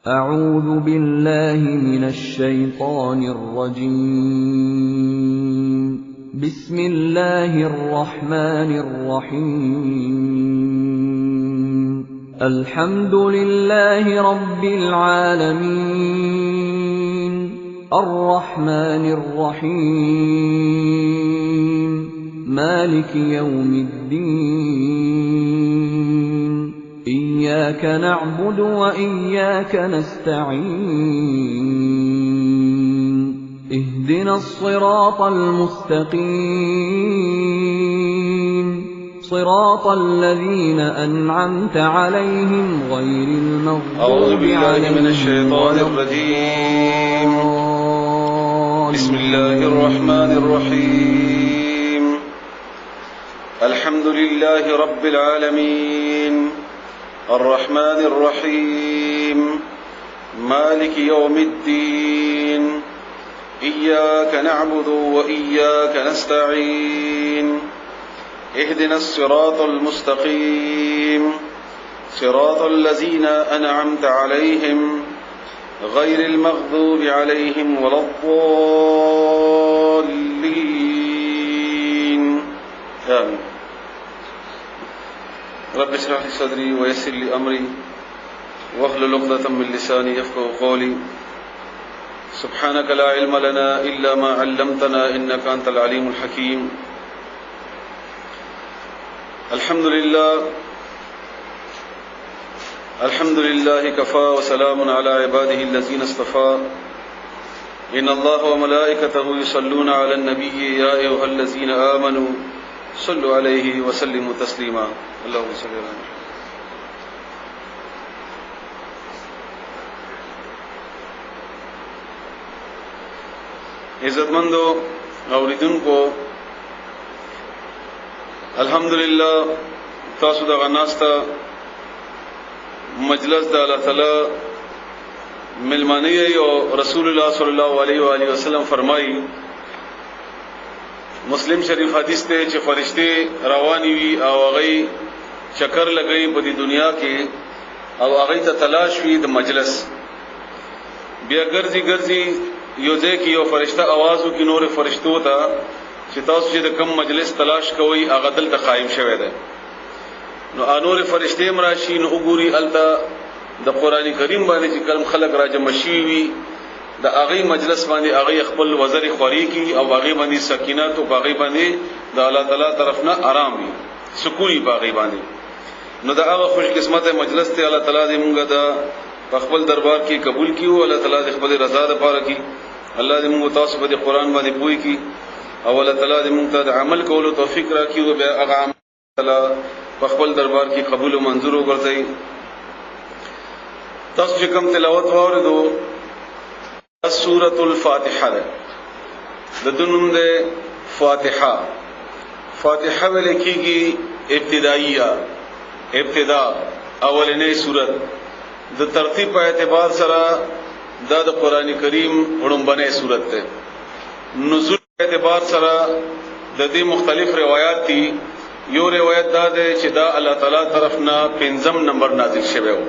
أعوذ بالله من الشيطان الرجيم. بسم الله الرحمن الرحيم. الحمد لله رب العالمين الرحمن الرحيم مالك يوم الدين إياك نعبد وإياك نستعين اهدنا الصراط المستقيم صراط الذين أنعمت عليهم غير المغضوب عليهم ولا الضالين. بسم الله الرحمن الرحيم. الحمد لله رب العالمين الرحمن الرحيم مالك يوم الدين إياك نعبد وإياك نستعين اهدنا الصراط المستقيم صراط الذين أنعمت عليهم غير المغضوب عليهم ولا الضالين. آمين. رب اشرح لي صدري ويسر لي أمري واحلل عقدة من لساني يفقهوا قولي. سبحانك لا علم لنا إلا ما علمتنا إنك أنت العليم الحكيم. الحمد لله كفى وسلام على عباده الذين اصطفى. إن الله وملائكته يصلون على النبي يا أيها الذين آمنوا صلوا عليه وسلموا تسليما. اللهم صل على محمد. عزتمندو اوریدونکو، الحمدللہ تاسو دغه ناسته مجلس د الله تعالی ملمانی او رسول الله صلی الله علیه و آله وسلم فرمایي، مسلم شریف حدیث ته چې فرشتي رواني وي او هغه چکر لګي په دې دنیا کې او هغه ته تلاش وي د مجلس، بیا ګرځي یو ځکه یو فرشتہ आवाज وکړي نور فرشتو ته چې تاسو چې د کم مجلس تلاش کوئ هغه دلته قائم شوی دی. نو انور فرشتي مراشي نو وګوري الته د قران کریم باندې چې کلم خلق راجم شي وي د هغه مجلس باندې هغه خپل وزر خوري کی او هغه باندې سکینات او هغه باندې د الله تعالی طرفنا آرام وي سکوني باغی باندې. نو دا هغه خوش قسمت مجلس ته الله تعالی دې مونږه دا خپل دربار کې قبول کیو، الله تعالی دې خپل رضا ده پاره کی، الله دې موږ تاسو په قرآن باندې پوي کی او الله تعالی دې موږ ته عمل کولو توفیق راکړي او بیا هغه عمل تعالی په خپل دربار کې قبول او منظور وګرځي. تاسو چې کوم تلاوت واوریدو سورۃ الفاتحه ده، د دنوم ده فاتحه. فاتحه ولیکيږي ابتدا اولنې سورۃ. د ترتیب په اعتبار سره دا د قران کریم وړاندې سورۃ ده. نزول په اعتبار سره د دې مختلف روایت دي. یو روایت دا ده چې دا الله تعالی طرفنا 5 نمبر نازل شوی و.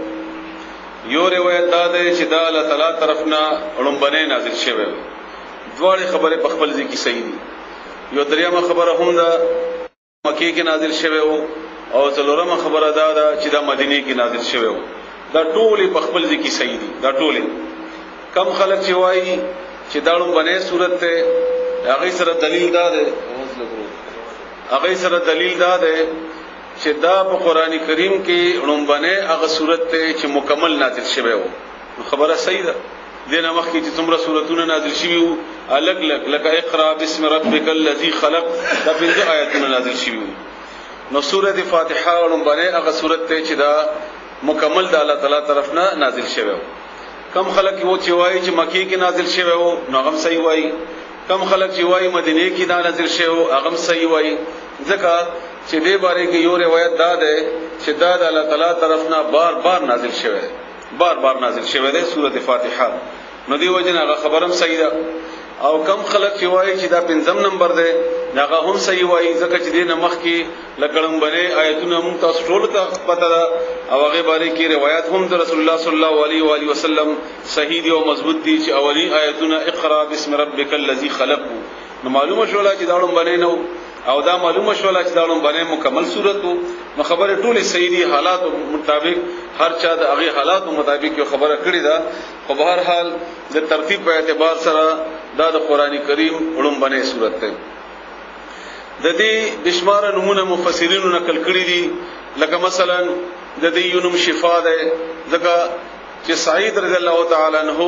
یو روایت دا ده چې دا الله تعالی طرفنا وړاندې نازل شوی و. دواړه خبره په خپل ځای کې صحیح دي. یو دریمه خبره هم ده مکه کې نازل شوی و او څلورمه خبره دا ده چې دا مدینه کې نازل شوی و. دا ټول په خپل ځای کې صحیح دي. دا ټول کم خلک چې وایي چې دا وړاندې صورت ته هغه سره دلیل دا ده چې دا په قران کریم کې وړاندې هغه صورت ته چې مکمل نازل شوی و. خبره صحیح ده. دینه مخکې چې څومره سورتونه نازل شوي وو الګ لک اقرا بسم ربک الذی خلق دا 5 آیاتونه نازل شوي وو. نو سورۃ فاتحه وړاندې هغه سورت ته چې دا مکمل د الله تعالی طرفنا نازل شوی و. کم خلک وو چې وایي چې مکه کې نازل شوی وو نو هغه صحیح وایي، کم خلک چې وایي مدینه کې دا نازل شوی وو هغه صحیح وایي، ځکه چې دې باره کې یو روایت دا ده چې دا د الله تعالی طرفنا بار نازل شوی ده سورۃ فاتحه. نو دی وجه هغه خبرم صحیح ده. او کم خلک چې وایي چې دا 5 نمبر ده داغه هم صحیح وایي ځکه چې دینه مخ کې لګړم باندې آیتونه موږ تاسو ټول ته پته ده او هغه باندې کې روایت هم د رسول الله صلی الله علیه و علیه وسلم صحیح دي او مضبوط دي چې اولین آیتونه اقرا بسم ربک الذی خلق نو معلومه شولا چې داړم باندې نو او دا معلومه شولا چې داړم باندې مکمل صورت نو خبره ټول صحیح دي حالات مطابق هر چا د هغه حالات مطابق یو خبره کړی ده په هر حال د ترتیب په اعتبار سره دا د قران کریم علوم باندې صورت ده د دې بشمار نمونه مفسرینو نقل کړی دي لکه مثلا د دې یونم شفا ده ځکه چې سعید رضی الله تعالی عنہ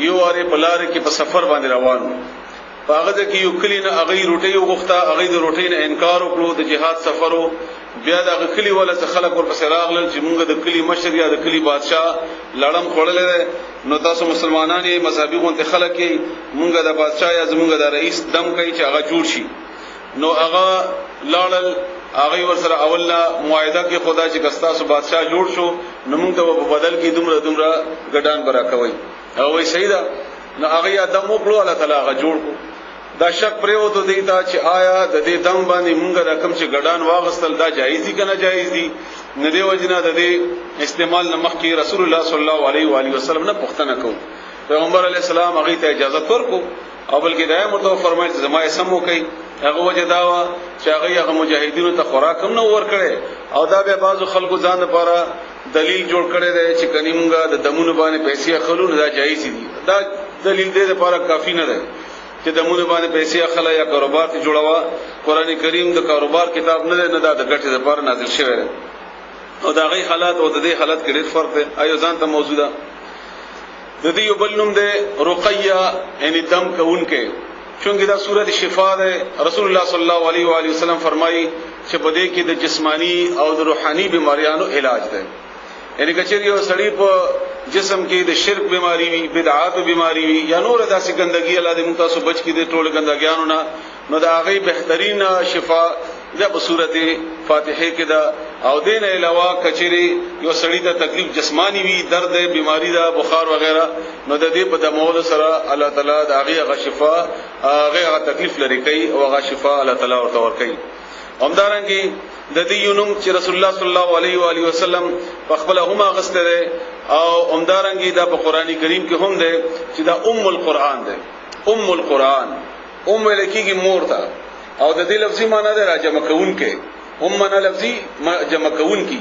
یو اړ په لار کې په سفر باندې روان هغه کې یو کلی نه هغه روټي وغوښته هغه د روټي نه انکار وکړو د جهاد سفرو بیا د کلی ولا خلک ورپسې راغلل چې موږ د کلی مشر یا د کلی بادشاه لړم خړلې نو تاسو مسلمانان یې مذهبي غونډه خلک یې موږ د بادشاه یا زموږ د رئیس دم کوي چې هغه جوړ شي نو هغه لاړل هغه ورسره اولنا معاهده کې خدا چې کستاسو بادشاه جوړ شو نو موږ ته په بدل کې دومره ګډان برا کوي هغه وایي سیدا نو هغه ادم وکړو الله تعالی هغه جوړ کو دا شک پریو ته دیتا چې آیا د دې دم باندې مونږ رقم چې ګډان واغستل دا جایز دي کنه جایز دي نه دی وجنه د دې استعمال نه مخکې رسول الله صلی الله علیه و علیه وسلم نه پوښتنه کو پیغمبر علی السلام هغه ته اجازه ورکو او بلکې دا متو فرمایي چې زما یې سمو کوي هغه وجه داوا چې هغه مجاهدینو ته خوراک هم نه ور کړي او دا به بعضو خلکو ځان لپاره دلیل جوړ کړي دی چې کني مونږه د دمونو باندې پیسې اخلو نه دا جایز دي دا دلیل دې لپاره کافی نه دی چې د مونږ باندې پیسې اخلا یا کاروبار ته جوړوا قران کریم د کاروبار کتاب نه نه دا د ګټې لپاره نازل شوی دی او دا غي حالات او د دې حالت کې ډېر فرق دی ایو ځان ته موجوده د دې یو بل نوم دی رقیہ یعنی دم کوونکې چونګې دا سورۃ شفا ده رسول الله صلی الله علیه و علیه وسلم فرمایي چې په دې کې د جسمانی او د روحاني بیماریانو علاج ده یعنی کچری یو سړی په جسم کې د شرک بیماری وي بدعات بیماری وي یا نور داسې ګندګي الله دې موږ تاسو بچ کړي د ټول ګندګیانو نه نو دا هغه بهترین شفا ده په سورته فاتحه کې ده او دین علاوه کچری یو سړی ته تکلیف جسمانی وي درد بیماری ده بخار وغیرہ نو د دې په دمول سره الله تعالی دا هغه شفا هغه تکلیف لري کوي او هغه شفا الله تعالی ورته ور کوي همدارنګي د دې یونم چې رسول الله صلی الله علیه و علیه وسلم په خپل هم غسته او همدارنګي دا په قران کریم کې هم ده چې دا القرآن ده القرآن لکیږي مور ته او د دې لفظي معنی ده راجمع کون کې معنا لفظي جمع کون کې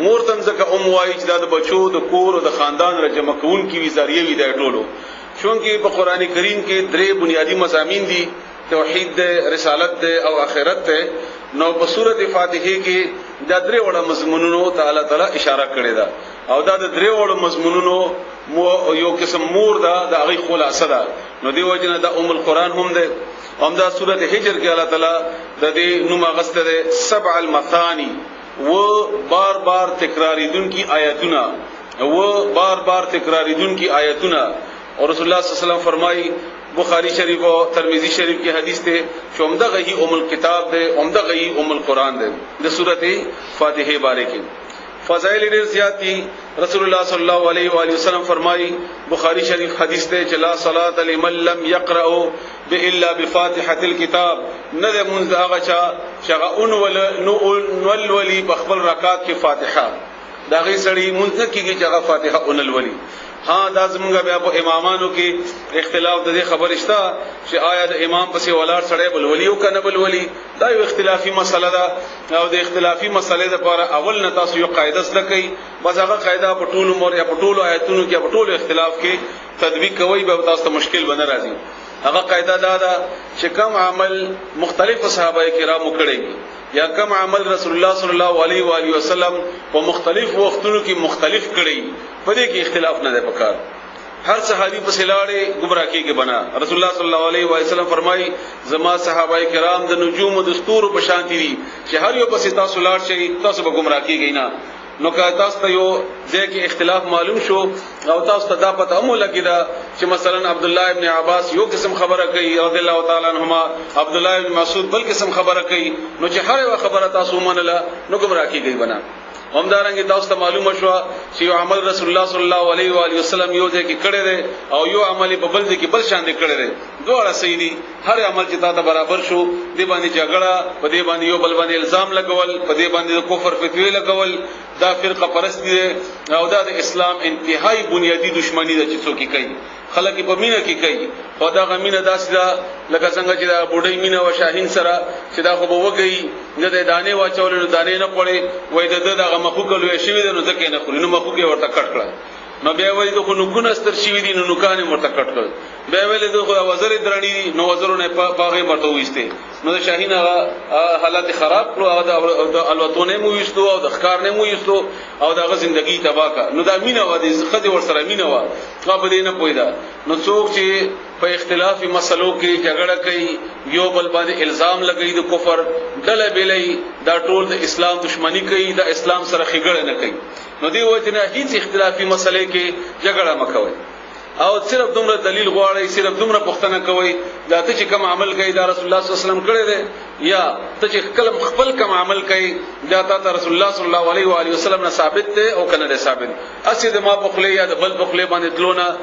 مور تم ځکه وایي چې دا د بچو د کور او د خاندان راجمع کون کې وی ذریعہ وی د ټولو چونکه په قران کریم کې درې بنیادی مضامین دي توحید ده رسالت ده او آخرت ده نو په سورته فاتحه کې دا درې وړ مضمونونو تعالی اشاره کړې ده او دا د درې وړ مضمونونو یو قسم مور ده د هغه خلاصه ده نو دی وجنه د القرآن هم ده هم دا سورته حجر کې الله تعالی د دې نوم غسته ده سبع المثانی و بار بار تکراریدون کی آیاتونه و بار بار تکراریدون کی آیاتونه اور رسول الله صلی الله علیه وسلم فرمایي بخاری شریف او ترمذی شریف کی حدیث ته چې عمدہ غي الکتاب ده عمدہ غي القرآن ده د سورته فاتحه باره کې فضائل ډیر زیات دي رسول الله صلی الله علیه و آله وسلم فرمایي بخاری شریف حدیث ته چې لا صلاه لمن لم يقرأ الا بفاتحه الكتاب نه ده منځ هغه چې اون ولي بخبل رکعات کې فاتحه دا غي سړی منځ کېږي چې هغه فاتحه اون ولي ها دا زمونږ بیا په امامانو کې اختلاف د دې خبر شته چې آیا د امام پسې ولاړ سړی بل ولی او کنه بل ولی دا یو اختلافي مسله ده او د اختلافي مسلې لپاره اول نه تاسو یو قاعده زده کړئ بس هغه قاعده په ټولو مور یا په ټولو آیتونو کې په ټولو اختلاف کې تطبیق کوي به تاسو ته مشکل بنه راځي هغه قاعده دا چې کوم عمل مختلف صحابه کرامو کړی یا کوم عمل رسول الله صلی الله علیه و آله وسلم په مختلف وختونو کې مختلف کړی په دې کې اختلاف نه ده پکار هر صحابي په سلاړې گمراه کېږي بنا رسول الله صلی الله علیه و سلم فرمایي زما صحابه کرام د نجوم او د ستورو په شان دي چې هر یو په تاسو لاړ شي تاسو به گمراه کېږئ نه نو که تاسو ته یو ځکه اختلاف معلوم شو او تاسو ته دا پته هم لګیدا چې مثلا عبد الله ابن عباس یو قسم خبره کوي رضی الله تعالی عنهما عبد الله ابن مسعود بل قسم خبره کوي نو چې هر یو خبره تاسو منله نو گمراه کیږئ بنا همدارنګه تاسو ته معلومه شو چې یو عمل رسول الله صلی الله علیه و علیه وسلم یو ځای کې کړی دی او یو عمل په بل ځای کې بل شان دی کړی دی دواړه صحیح دي هر عمل چې تا ته برابر شو دی باندې جګړه په دې باندې یو بل باندې الزام لګول په دې باندې کفر فتوی لګول دا فرقه پرست دي او دا د اسلام انتهایی بنیادی دشمنی ده چې څوک کوي خلک په مینه کې کوي او دا غمینه داسې ده لکه څنګه چې دا بوډۍ مینه او شاهین سره چې دا خو به وګي نه د دانې واچول نو دانې نه پړې وای د دغه مخوګ لوي شوی ده نو ځکه نه خوري نو مخوګ ورته کټ کړ نو بیا وای ته نو ګونه ستر شوی دي نو نوکانې ورته کټ کړ بیا ویل ته وزر درنی نو وزرونه باغې مرته وېسته نو د شاهین هغه حالت خراب کړو او د الوتونه مو وېستو او د ښکار نه مو وېستو او دغه ژوندۍ تباہ کړ نو دا مینه و دي خدي ور سره مینه و خو به نه پویدا نو څوک چې په اختلافي مسلو کې جګړه کوي یو بل باندې الزام لګوي د کفر ډله بیلې دا ټول د اسلام دشمنی کوي د اسلام سره خګړه نه کوي نو دی وایي نه هیڅ اختلافي مسلې کې جګړه مکوئ او صرف دومره دلیل غواړي صرف دومره پوښتنه کوي دا ته چې کوم عمل کوي دا رسول الله صلی الله علیه وسلم کړی دی یا ته چې کلم خپل کوم عمل کوي دا ته رسول الله صلی الله علیه و علیه وسلم نه ثابت دی او کنه ثابت اسی د ما بخله یا د بل بخله باندې تلونه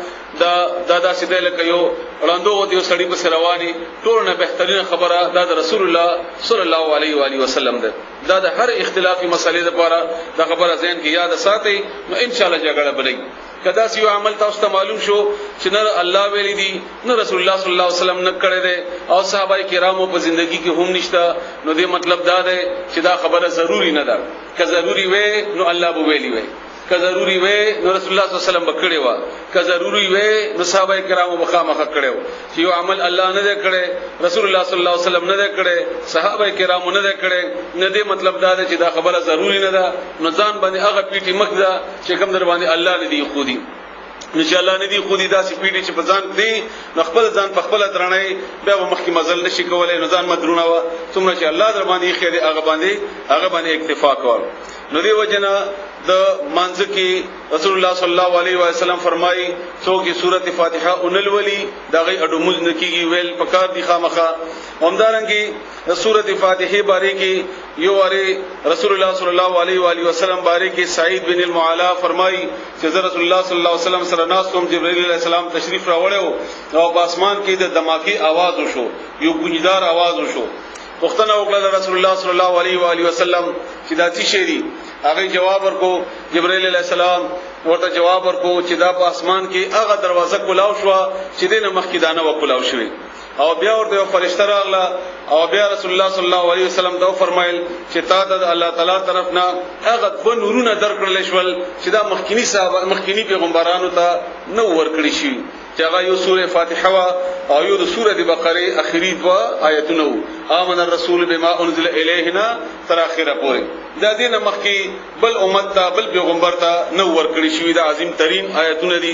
دا سیده لکه یو وړاندو دی سړی په رواني ټول نه بهترین خبره دا د رسول الله صلی الله علیه و علیه وسلم ده دا د هر اختلافي مسلې لپاره دا خبره ذهن کې یاد ساتئ نو ان شاء الله جګړه بلې کدا سی عمل تاسو ته معلوم شو چې نه الله ویلي دي نه رسول الله صلی الله علیه وسلم نه کړی دی او صحابه کرامو په ژوندۍ کې هم نشته نو دې مطلب دا دی چې دا خبره ضروری نه ده که ضروری وې نو الله به ویلي وي که ضروری وې نو رسول الله صلی الله علیه وسلم بکړي وا که ضروری وې نو صحابه کرامو مخامخ کړو چې یو عمل الله نه دی کړی رسول الله صلی الله علیه وسلم نه دی کړی صحابه کرامو نه دی کړی نه دی مطلب دا دی چې دا خبره ضروری نه ده نو ځان باندې هغه پیټي مخ ده چې کوم در باندې الله نه دی خو دی ان شاء الله ندی خودی داسې پیډي چې په ځان دی خپل ځان په خپل درنۍ بیا مخکې مزل نشي کولای نو ځان مدرونه و څومره چې الله در باندې خیر هغه باندې اکتفا کول نو دی وجنه د مانځ کې رسول الله صلی الله علیه و سلم فرمایي څوک سورته فاتحه اونل ولی دغه اډو مز نکیږي ویل پکار دی خامخه همدارنګي د سورته فاتحه باره کې یو وری رسول الله صلی الله علیه و علیه وسلم باره کې سعید بن المعلا فرمایي چې رسول الله صلی الله علیه وسلم سره ناسوم جبرئیل علیه السلام تشریف راوړیو او په اسمان کې د دماغي आवाज وشو یو ګونجدار आवाज وشو پښتنه وکړه رسول الله صلی الله علیه و علیه وسلم چې دا څه شی دی هغه جواب ورکو جبرائیل علیہ السلام ورته جواب ورکو چې دا په اسمان کې هغه دروازه کولاو شو چې دینه مخکې دانه وکولاو شوی او بیا ورته یو فرشتہ راغله او بیا رسول الله صلی الله علیه وسلم دا فرمایل چې تا د الله تعالی طرفنا هغه د نورونه درکړل شول چې دا مخکینی پیغمبرانو ته نو ورکړی شي چې هغه یو سوره فاتحه وا او یو د سوره بقره اخیری دوا آیتونه آمن الرسول بما انزل الیهنا تر اخره پورې دا دینه مخکې بل امت ته بل پیغمبر ته نو ورکړی شوی دا عظیم ترین آیتونه دي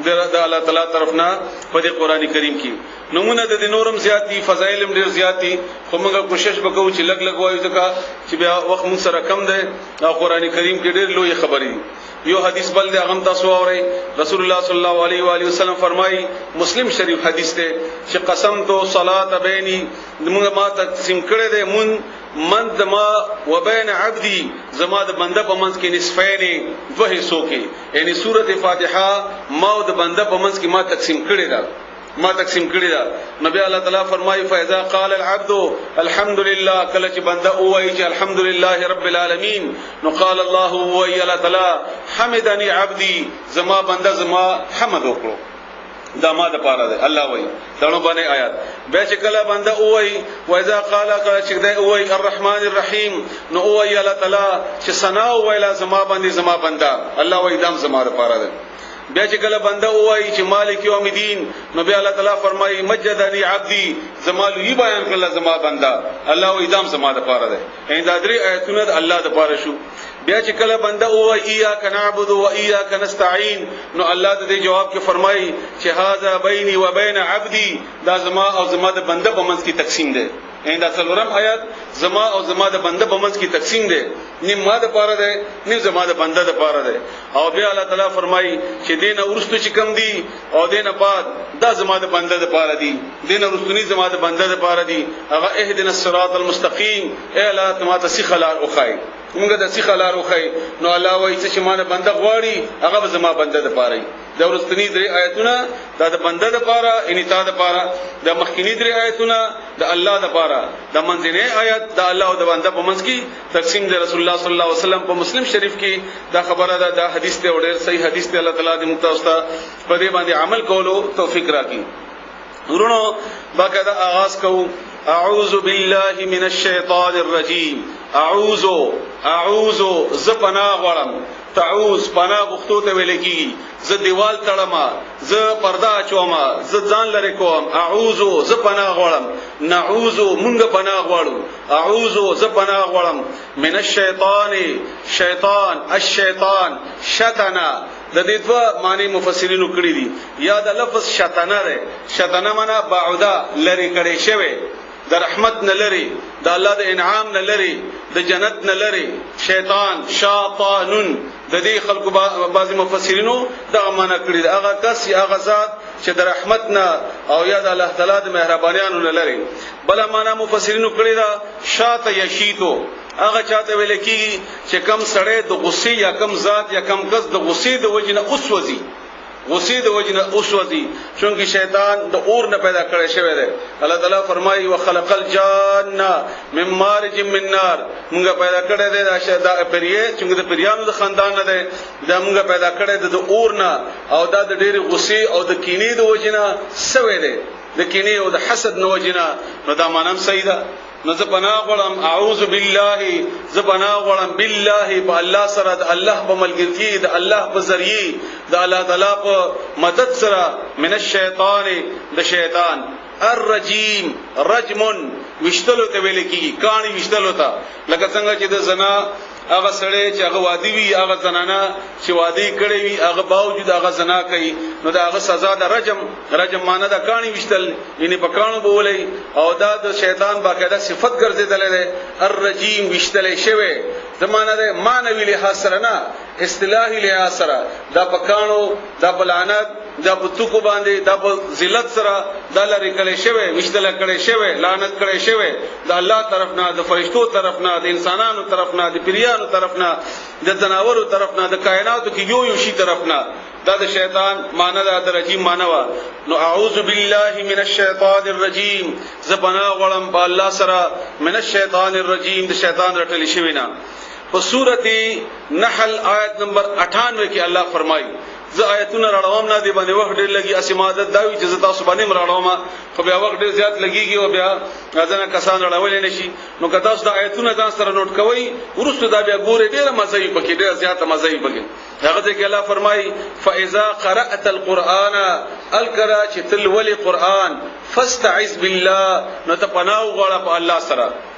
د الله تعالی طرفنا په قرآن کریم کې نمونه د نورم زیاتی فضایل هم ډیر زیاتی خو موږ کوشش وکړو چې لګ لګ وایو ځکه چې بیا وخت موږ سره کم دی او قرآن کریم کې ډیر لوی خبرې یو حدیث بل دی هغه تاسو اورئ رسول الله صلی الله علیه و علیه وسلم فرمایي مسلم شریف حدیث دی چې قسم تو صلات بیني موږ ما تقسیم کړی دی من دما وبین عبدی زما د بنده په منځ کې نصفین دوه حصو کې یعنی سوره فاتحه ما د بنده په منځ کې ما تقسیم کړی دا نبی الله تعالی فرمایي فاذا قال العبد الحمد لله کله چې بنده وایي چې الحمد لله رب العالمین نو قال الله هو یا تعالی حمدنی عبدی زما بنده زما حمد وکړو دا ما د پاره ده الله وای دانو باندې آیات به چې کله بنده وای واذا قال کله چې دی وای الرحمن الرحیم نو وای الله تعالی چې ثنا وای لازم باندې زما بنده الله وای دام زما د پاره ده بیا چې کله بنده وای چې مالک یوم الدین نو بیا الله تعالی فرمایي مجدنی عبدی زما لوی بیان کړل زما بنده الله وای دام زما د پاره ده دا درې آیتونه الله د پاره شو بیا چې کله بنده او ایاک نعبد و ایاک نستعين نو الله دې جواب کې فرمایي چې هاذا بیني و بین عبدی دا زما او زما د بنده په منځ کې تقسیم ده ان دا څلورم آیات زما او زما د بنده په منځ کې تقسیم دی نیم ما د پاره دی نیم زما د بنده د پاره دی او بیا الله تعالی فرمایي چې دین ورستو چې کم دی او دین بعد دا زما د بنده د پاره دی دین ورستونی زما د بنده د پاره دی هغه اهدنا الصراط المستقیم اے الله تما تسخلار اوخای موږ د سخلار اوخای نو الله وایي چې ما د بنده غواړي هغه زما بنده د پاره دا ورستنی درې آیتونه دا د بنده د پاره ان تا د پاره د مخکینی درې آیتونه د الله د پاره د منځنی آیت د الله او د بنده په منځ کې تقسیم د رسول الله صلی الله علیه وسلم په مسلم شریف کې دا خبره ده دا حدیث ته ډېر صحیح حدیث ته الله تعالی دې متوسطه په دې باندې عمل کولو توفیق راکړي ورونو باقاعده آغاز کوو اعوذ بالله من الشیطان الرجیم اعوذ ز پناه غواړم تعوذ پناه غوښتو ته ویل کیږي ز دیوال تړما ز پردا چوما ز ځان لری کوم اعوذ ز پناه غواړم نعوذ مونږ پناه غواړو اعوذ ز پناه غواړم من الشیطان شتنا د دې دوه معنی مفسرینو کړی دي یا د لفظ شتنا ده شتنا معنا بعودا لری کړي شوی د رحمت نه لري د الله د انعام نه لري د جنت نه لري شیطان شیطانن د دې خلکو بعضی مفسرینو دغه معنا کړی دی هغه کس هغه ذات چې د رحمت نه او یا د الله تعالی د مهربانیانو نه لري بل معنا مفسرینو کړی دا شات یشیتو هغه چاته ویل کی چې کم سړی د غصې یا کم ذات یا کم کس د غصې د وجنه اوسوځي غصې د وجنه اوسوځي چونکی شیطان د اور نه پیدا کړی شوی دی الله تعالی فرمایي وخلق الجان من مارج من نار موږ پیدا کړی دی دا شیطان پریې چې د پریانو د خاندان نه دی دا موږ پیدا کړی دی د اور نه او دا د ډېر غصې او د کینې د وجنه سوی دی د کینې او د حسد نه وجنه نو دا مانم صحیح ده نو ز پناه غواړم اعوذ بالله ز پناه غواړم بالله په الله سره د الله په ملګرتي د الله په ذریعہ د الله تعالی په مدد سره من الشیطان د شیطان الرجیم رجمن وشتلو ته ویل کیږي کانی وشتلو ته لکه څنګه چې د زنا هغه سړی چې هغه وادي وي هغه زنانه چې وادي کړی وي هغه باوجود هغه زنا کوي نو دا هغه سزا د رجم معنی دا کانی وشتل یعنی په کانو بولې او دا د شیطان باقاعده صفت ګرځیدل دی الرجیم وشتل شوی زمانه ده معنوي لحاظ سره نه اصطلاحي لحاظ سره دا پکانو دا بلعنت دا پتوکو باندې دا په ذلت سره دا لري کړي شوی وشتل کړي شوی لعنت کړي شوی د الله طرف نه د فرشتو طرف نه د انسانانو طرف نه د پیریانو طرف نه د جناورو طرف نه د کائناتو کې یو شی طرف نه دا د شیطان معنی دا د رجیم معنی وا نو اعوذ بالله من الشیطان الرجیم زبنا غړم په الله سره من الشیطان الرجیم د شیطان رټل شوی نه په سورته نحل آیت نمبر 98 کې الله فرمایي ز آیتونه راړوم نه دی باندې وخت ډېر لګي اسمادت دا وی چې تاسو باندې راړوم خو بیا وخت ډېر زیات لګيږي او بیا ځنه کسان راړول نه شي نو که تاسو د آیتونه ځان سره نوٹ کوئ ورسره دا بیا ګوره ډېر مزه یې پکې ډېر زیات مزه یې پکې هغه ځکه الله فرمایي فاذا قرات القرآن الکرا چې تل ولي قرآن فاستعذ بالله نو ته پناه وغواړه په الله سره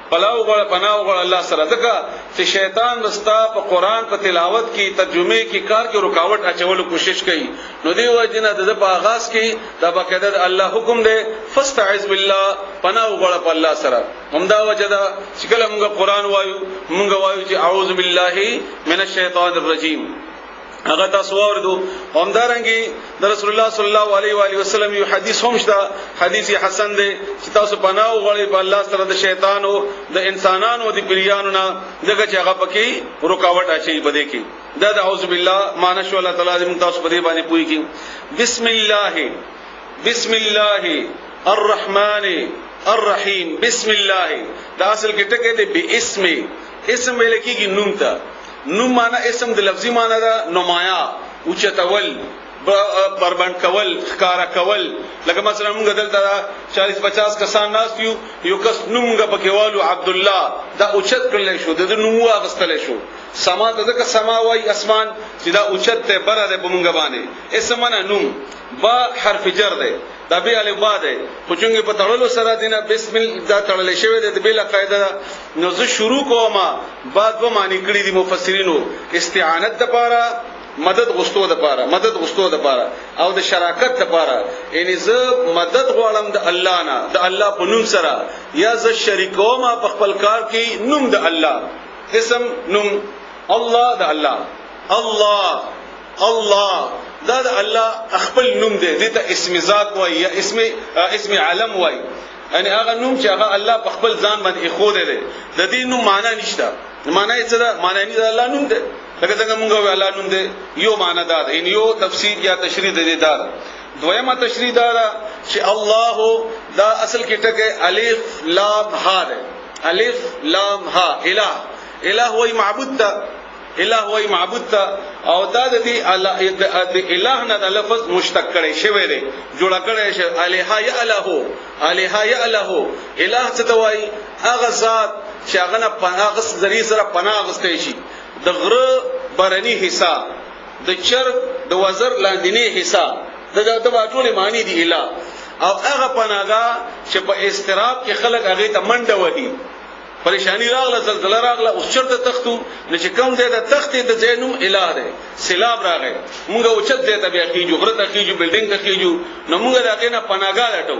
پناه وغواړه الله سره ځکه چې شیطان رستا په قرآن په تلاوت کې ترجمه کې کار کې رکاوټ اچولو کوشش کوي نو دی وجنه د په آغاز کې دا باقاعده الله حکم دی فاستعذ بالله پناه وغواړه په الله سره همدا وجدا چې کله موږ قرآن وایو چې اعوذ بالله من الشیطان الرجیم هغه تاسو ورته همدارنګي د رسول الله صلی الله علیه و علیه وسلم یو حدیث هم شته حدیث حسن دی چې تاسو پناه وغواړئ په الله سره د شیطانو د انسانانو د پیریانو نه دغه چې هغه پکې رکاوټ اچي بده کې دا د اعوذ بالله معنی شو الله تعالی دې تاسو په دې باندې پوي کې بسم الله الرحمن الرحیم بسم الله دا اصل کې ټکي دی اسم ویل کېږي نوم ته نوم معنا اسم د لفظي معنا دا نمایا اوچتول بربند کول خکارا کول لکه مثلا موږ دلته 40-50 کسان ناس یو کس نومګه پکېوالو عبد الله دا اوچت کړل شو د نوم واغستل شو سما ته سما وای اسمان چې دا اوچت ته بره ده په موږ باندې اسم معنا نوم با حرف جر ده دا به الف با ده خو څنګه په تړلو سره دینه بسم الله دا تړل شوی ده بلا قاعده نو زه شروع کوم بعد و معنی کړی دي مفسرینو استعانت د پاره مدد غستو د پاره او د شراکت د پاره یعنی زه مدد غواړم د الله نه د الله په نوم سره یا زه شریکوم په خپل کار کې نوم د الله اسم نوم الله د الله الله دا د الله خپل نوم دی دته اسم ذات وای یا اسم علم وای یعنی هغه نوم چې هغه الله په خپل ځان باندې خو دی د دې نوم معنا نشته معنا یې څه ده معنا یې د الله نوم دی لکه څنګه مونږ وی الله نوم دی یو معنا دا ده یو تفسیر یا تشریح دی دا دویمه تشریح دا چې الله دا اصل کې ټکه الف لام ها ده الف لام ها الہ وای معبود ته الہ وای معبود ته او دا د دې الہ نه د لفظ مشتق کړي شوی دی جوړ کړي شی الہ یا الہ څه ته وای هغه ذات چې هغه نه پناه ذری سره پناه غستې شي د غره برني حصہ د چر د وزر لاندینی حصہ د ټولې معنی دی الہ او هغه پناهګاه چې په استراب کې خلک هغه ته منډه وهي پریشانی راغله زلزلہ راغله او چرته تختو نه چې کوم دی د تختې د زینوم الہ دی سیلاب راغی موږ اوچت دی ته بیا کیجو غره ته کیجو بلډینګ ته کیجو نو موږ دغه نه پناهګاه لټو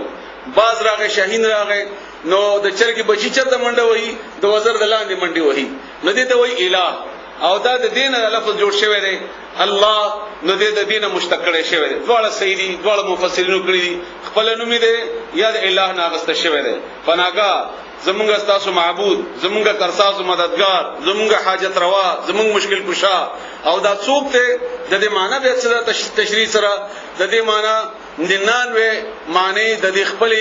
باز راغی شاهین راغی نو د چرګي بچی چرته منډه وهي د وزر د لاندې منډه وهي نو دې ته وای الہ او دا د دین لفظ جوړ شوی دی الله نو د دینه مشتق کړي شوی دی ډول سیدی ډول مفسرینو کړی دي خپل نوم دی یا د الہ نه غست شوی دی پناهګاه زمونږ استاسو معبود زمونږ کرساسو مددگار زمونږ حاجت روا زمونږ مشکل کشا او دا څوک ته د دې معنی به سره تشریح سره د دې معنی 99 معنی د دې خپل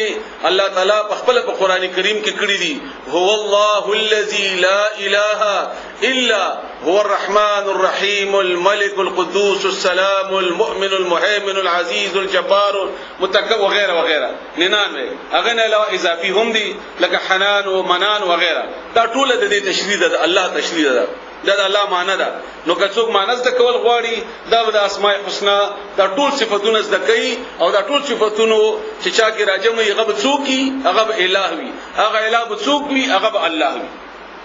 الله تعالی په خپل په قران کریم کې کړی دي هو الله الذي لا اله الا هو الرحمن الرحيم الملك القدوس السلام المؤمن المهيمن العزيز الجبار متکبر وغیرہ وغیرہ 99 هغه نه علاوه اضافي هم دي لکه حنان او منان وغیرہ دا ټول د دې تشریح ده الله تشریح ده دا الله معنی ده نو که څوک معنی ز کول غواړي دا د اسماء الحسنا دا ټول صفاتونه ز کوي او دا ټول صفاتونه چې چا کې راجمه هغه به څوکي هغه به الہ وي هغه الہ به څوک وي هغه به الله وي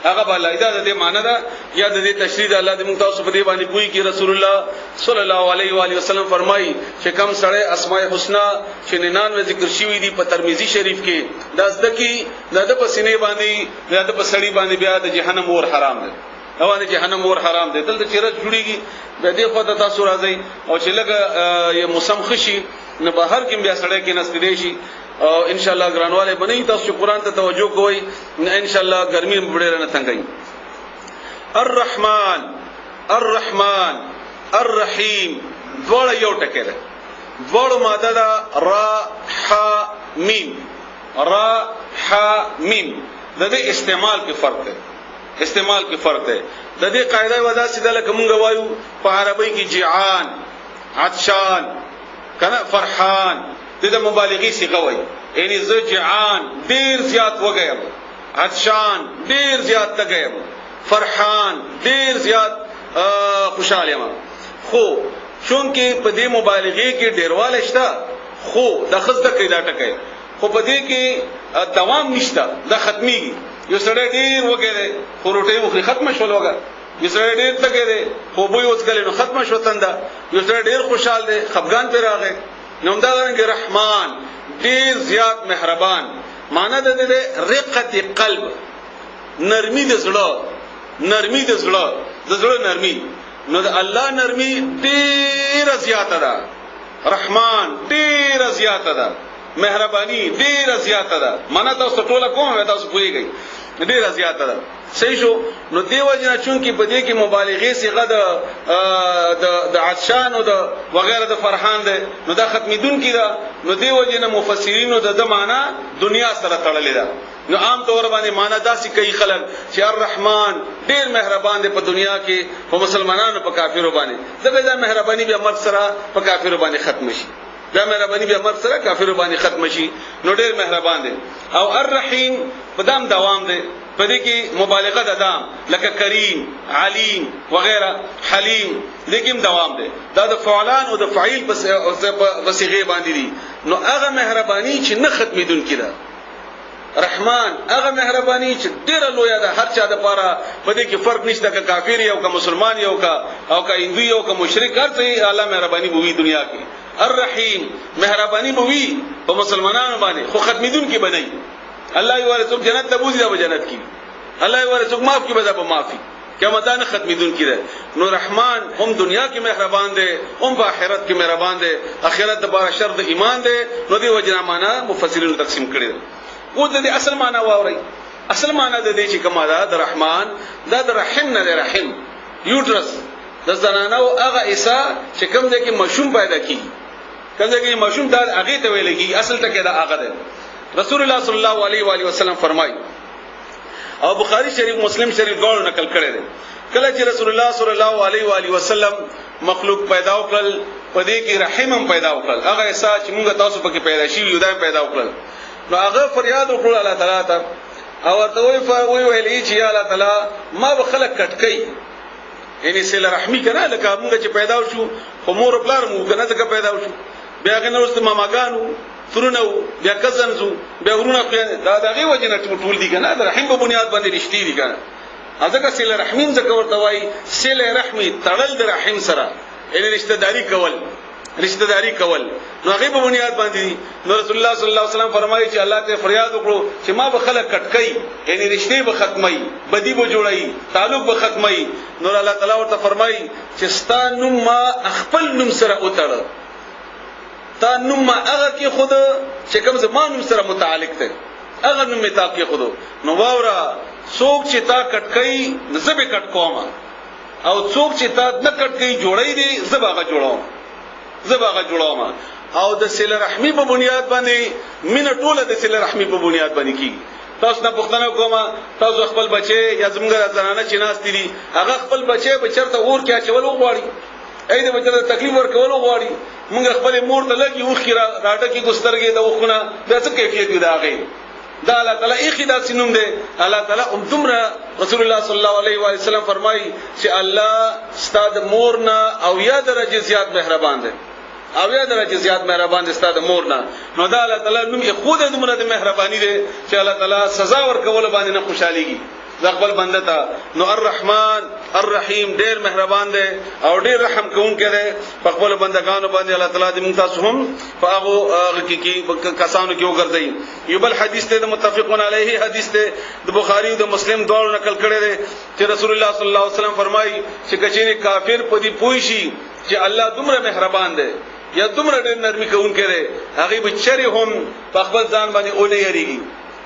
هغه به الله دا د معنی ده یا د دې تشریح ده الله دې موږ تاسو په دې باندې کوی کې رسول الله صلی الله علیه و علیه وسلم فرمایي چې کم سړی اسماء الحسنا چې 99 ذکر شوی دي په ترمذی شریف کې دا ځکه د پسینې باندې د پسړی باندې بیا د جهنم اور حرام ده اوانه جهنم اور حرام دي دلته چیرې جوړیږي به دې خو د تاسو راځي او چې لګه یو موسم خشي نه بهر کې بیا سړی کې نستې شي او ان شاء الله ګرانواله بنئ تاسو قرآن ته توجه کوئ ان شاء الله ګرمي بډېر نه تنګي الرحمن الرحیم ډول یو ټکی ده ډول ماده ده را ح میم د دې استعمال کې فرق ده د دې قاعده ودا سیده لکه مونږ وایو په عربی کې جيعان عطشان کنه فرحان د مبالغی صيغه وایي یعنی زه جيعان ډیر زیات وګیم عطشان ډیر زیات تګیم فرحان ډیر زیات خوشاله یم خو چونکه په دې مبالغه کې ډیرواله شته خو د خزده کې دا ټکه خو په دې کې دوام نشته د ختمي یو سړی ډیر وګره خو روټي وخري ختم شول وګه یو سړی ډیر تګره خو بوې وڅکل نو ختم شو تنده یو سړی ډیر خوشاله دی خفغان پر راغی نو دا څنګه رحمان ډیر زیات مهربان معنی د دې رقت قلب نرمي د زړه نرمي نو د الله نرمي ډیر زیاته ده رحمان ډیر زیاته ده مهرباني ډیر زیاته ده معنی تاسو ټوله کومه تاسو پوهیږئ ډیر زیاته ده صحیح شو نو دیو جنا چون کې په دې کې مبالغه صيغه د عطشان او د وغیرہ د فرحان ده نو دا ختمیدون کی ده نو دیو جنا مفسرینو د معنا دنیا سره تړلې ده نو عام طور باندې معنا داسې کوي خلک چې الرحمن ډیر مهربان دی په دنیا کې په مسلمانانو په کافرو باندې دغه د مهرباني به مرګ سره په کافرو باندې ختم شي دا مهرباني به مرګ سره کافرو باندې ختم شي نو ډیر مهربان دی او الرحیم په دام دوام دی په دې کې مبالغه ده دام لکه کریم علیم وغیرہ حلیم لیکن دوام دی دا د فعلان او د فعیل په صيغه باندې دي نو هغه مهرباني چې نه ختمیدون کړه رحمان هغه مهرباني چې ډیره لوی ده، هر چا د پاره پدې کې فرق نشته که کافر یو که مسلمان یو که او که هندو یو که مشرک، هر څه الله مهرباني بوي دنیا کې. الرحیم مهرباني بوي په مسلمانانو باندې، خو ختمیدون کې بنئ. الله یې ورسوک جنت ته بوزي د جنت کې، الله یې ورسوک معاف کې بده په معافي، قیامت نه ختمیدون کې ده. نو رحمان هم دنیا کې مهربان دی، هم په آخرت کې مهربان دی. آخرت د بار شر د ایمان دی. نو دی وجنا معنا مفسرین تقسیم کړي. او د اصل معنا واوري. اصل معنا د دې چې کومه ده د رحمان دا د رحم نه دی. رحم یوټرس د زنانو هغه ایسا چې کوم ځای کې مشوم پیدا کیږي، کوم ځای کې مشوم دا هغه ته ویل کیږي، اصل ته کې دا هغه ده. رسول الله صلی الله علیه و آله وسلم فرمایي او بخاری شریف مسلم شریف ډول نقل کړی دی، کله چې رسول الله صلی الله علیه و آله وسلم مخلوق پیدا وکړل پدې کې رحم هم پیدا وکړل، هغه ایسا چې موږ تاسو پکې پیدا شي یو دای پیدا وکړل. نو هغه فریاد وکړ الله تعالی ته او ورته ویل چې یا الله تعالی ما به خلق کټکې، یعنی سله رحمی کنه لکه موږ چې پیدا شو خو مور پلار مو کنه ځکه پیدا شو، بیا کنه ورسته ماماګانو ترونو بیا کزنزو بیا ورونه دا دغه وجنه ټول دي کنه د رحم په بنیاد باندې رښتې دي کنه. ځکه سله رحمین ځکه ورته وای سله رحمی تړل د رحم سره، یعنی رشتہ داری کول نو هغه په بنیاد باندې. نو رسول الله صلی الله علیه وسلم فرمایي چې الله ته فریاد وکړو چې ما به خلق کټکای، یعنی رشتې به ختمي، بدی به جوړای، تعلق به ختمي. نو الله تعالی ورته فرمایي چې ستانو ما خپل نوم سره وتړ، تا نوم ما هغه کې خود چې کوم زمانو سره متعلق ده هغه نوم تا کې خود. نو واورا څوک چې تا کټکای زبې کټ کوما، او څوک چې تا نه کټکای جوړای دي زباغه جوړاوما. او د سله رحمی په بنیاد باندې مینه ټوله د سله رحمی په بنیاد باندې کی. تاسو نه پوښتنه کومه، تاسو خپل بچي یا زموږ زنانه چې ناس دي هغه خپل بچي به چرته اور کې اچول وغواړي، اې د بچو تکلیف ورکول وغواړي. موږ خپل مور ته لګي وخیرا راټه کې ګسترګې د وخونه د څه کیفیت دی دا غي دا الله تعالی اخی دا سينوم دی. الله تعالی تمره رسول الله صلی الله علیه و سلم فرمایي چې الله ستاد مورنا او یا درجه زیات مهربان دی، او یا درجه زیات مهربان دي ستاسو مورنا. نو دا الله تعالی نوم خود د مونږ د مهرباني دي چې الله تعالی سزا ورکول باندې نه خوشاليږي خپل بنده ته. نو الرحمن الرحیم ډیر مهربان دی او ډیر رحم کوونکی دی په خپل بندگانو باندې. الله تعالی دې موږ تاسو هم په هغه کې کسانو کې وګرځي. یو بل حدیث ته متفقون علیه حدیث ته د بخاری او د مسلم دواړو نقل کړی دی چې رسول الله صلی الله علیه وسلم فرمایي چې کچېری کافر په دې پوي شي چې الله دومره مهربان دی یا دومره ډېر نرمي کوونکی دی، هغه به چری هم په خپل ځان باندې اونې یریږي،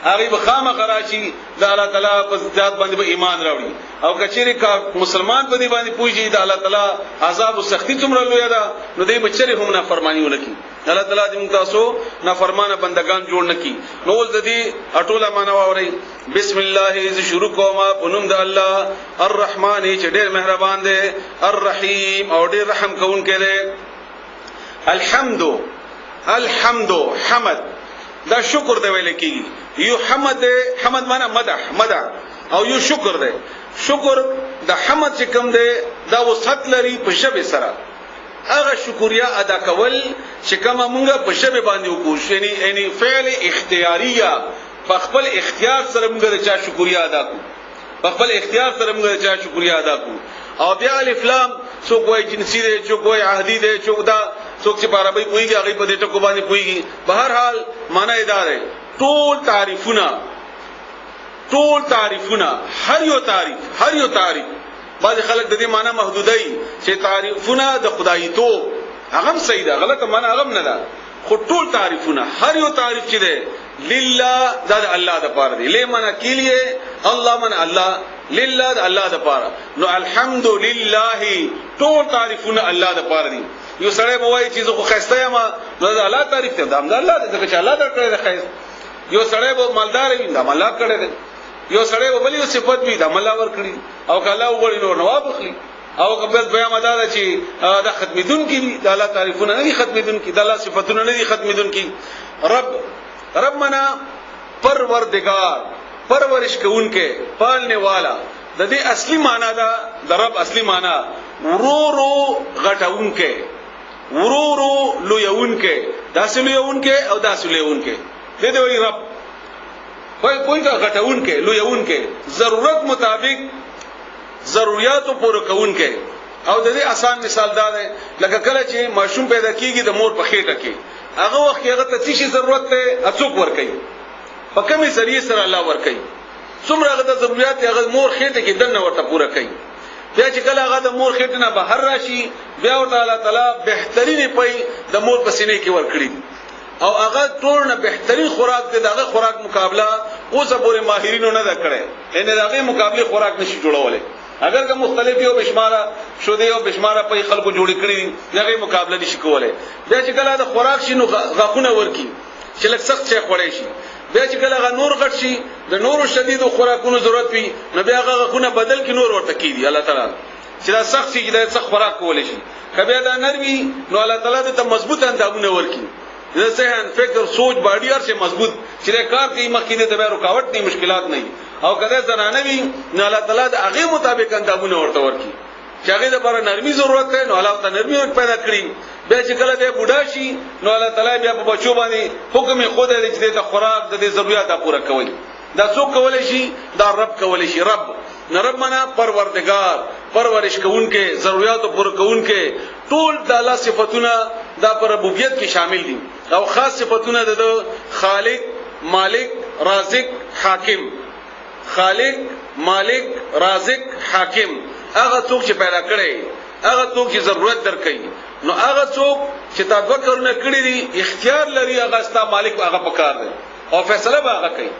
هغه به خامخا راشي د الله تعالی په ذات باندې به ایمان راوړي. او کچېری کا مسلمان په دې باندې پوښي د الله تعالی عذاب او سختی څومره لوی ده، نو دې به چری هم نافرمانی ونکړي. الله تعالی دې موږ تاسو نافرمانه بندگان جوړ نکړي. نو ول د دې اټوله معنا واوري. بسم الله ز شروع کوما پنوم د الله الرحمن چې ډېر مهربان دی، الرحیم او ډېر رحم کوونکی دی. الحمد حمد دا شکر دی ویل کیږي. یو حمد معنا مدح او یو شکر دی. شکر د حمد چې کوم دی دا وسط لري په شبه سره، هغه شکریا ادا کول چې کومه مونږه په شبه باندې وکړو، یعنی فعل اختیاریه په خپل اختیار سره مونږه د چا شکریا ادا کوو، په خپل اختیار سره مونږه د چا شکریا ادا کوو. او بیا الف لام څوک وایي جنسی دی، څوک وایي عهدی دی، څوک دا څوک چې په عربی پوهیږي هغه په دې ټکو باندې پوهیږي. په هر حال معنی دا دی ټول تعریفونه هر یو تعریف بعض خلک د دې معنی محدودای چې تعریفونه د خدای تو هغه صحیح ده، غلطه معنی هغه نه ده. خو ټول تعریفونه هر یو تعریف چې ده لله د الله د پاره دی. لمن کلیه الله من الله لله د الله د پاره. نو الحمدلله ټول تعریفونه الله د پاره دي. یو سړی بوای چې زه خو خسته یم نو د الله تعریف ته د الله د چې الله درکړي د خیر. یو سړی به مالدار وي د الله کړي دی، یو سړی به بلی صفات وي د الله ور کړی او کله وګړي نو نواب اخلي او قبل بیا مدار چې د ختمیدون کی د الله تعریفونه نه ختمیدون کی د الله صفاتونه نه ختمیدون کی. رب منا پروردگار پرورش کوونکې پالنے والا. د دې اصلي معنی دا د رب اصلي معنی ورورو غټاونکې ورورو لویونکې داسې لویونکې او داسې لویونکې دې دی وی رب. کوئی کا غټون کې لویون کې ضرورت مطابق ضرورتو پوره کون کې. او د دې آسان مثال دا دی لکه کله چې ماشوم پیدا کیږي د مور په خېټه کې هغه وخت هغه ته څه شي ضرورت ته اڅوک ور کوي په کومې ذریعہ سره الله ور کوي څومره هغه د ضرورت هغه مور خېټه کې دنه ورته پوره کوي. بیا چې کله هغه د مور خېټه نه بهر راشي بیا ورته الله تعالی بهترینه پي د مور په سینې کې ور کړی او هغه ټول نه بهترین خوراک دی دغه خوراک مقابله اوسه پورې ماهرینو نه دا کړي ان دغه مقابله خوراک نشي جوړولای. اگر که مختلف یو بشماره شوده یو بشماره په خلکو جوړ کړی دغه مقابله نشي کولای. بیا چې کله د خوراک شي نو غاخونه ورکی چې لږ سخت شي خوړې شي. بیا چې کله غ نور غټ شي د نورو شدیدو خوراکونو ضرورت وي نو بیا هغه غاخونه بدل کی نور ورته کیدی الله تعالی چې دا سخت شي دا سخت خوراک کول شي. کبه دا نرمي نو الله تعالی ته مضبوط اندامونه ورکی د ذهن فکر سوچ باډي هر څه مضبوط چې کار کوي مخکې ته به رکاوټ نه مشکلات نه او کله زنانه وي نو الله تعالی د هغه مطابق اندامونه ورته ورکی چې هغه لپاره نرمي ضرورت ده نو الله تعالی نرمي پیدا کړی. بیا چې کله به بوډا شي نو الله تعالی بیا په بچو باندې حکم خود دې چې د خوراک د ضرورت پوره کوي. دا څوک کولای شي دا رب کولای شي. رب نه رب معنا پروردگار پرورش کوونکې ضرورتو پوره کوونکې ټول د الله صفاتونه دا پر ربوبیت کې شامل دي او خاص صفاتونه د خالق مالک رازق حاکم. خالق مالک رازق حاکم هغه څوک چې پیدا کړي هغه څوک چې ضرورت درکړي نو هغه څوک چې تا دوه کارونه کړی دي اختیار لري هغه ستا مالک هغه پکار دی او فیصله به هغه کوي.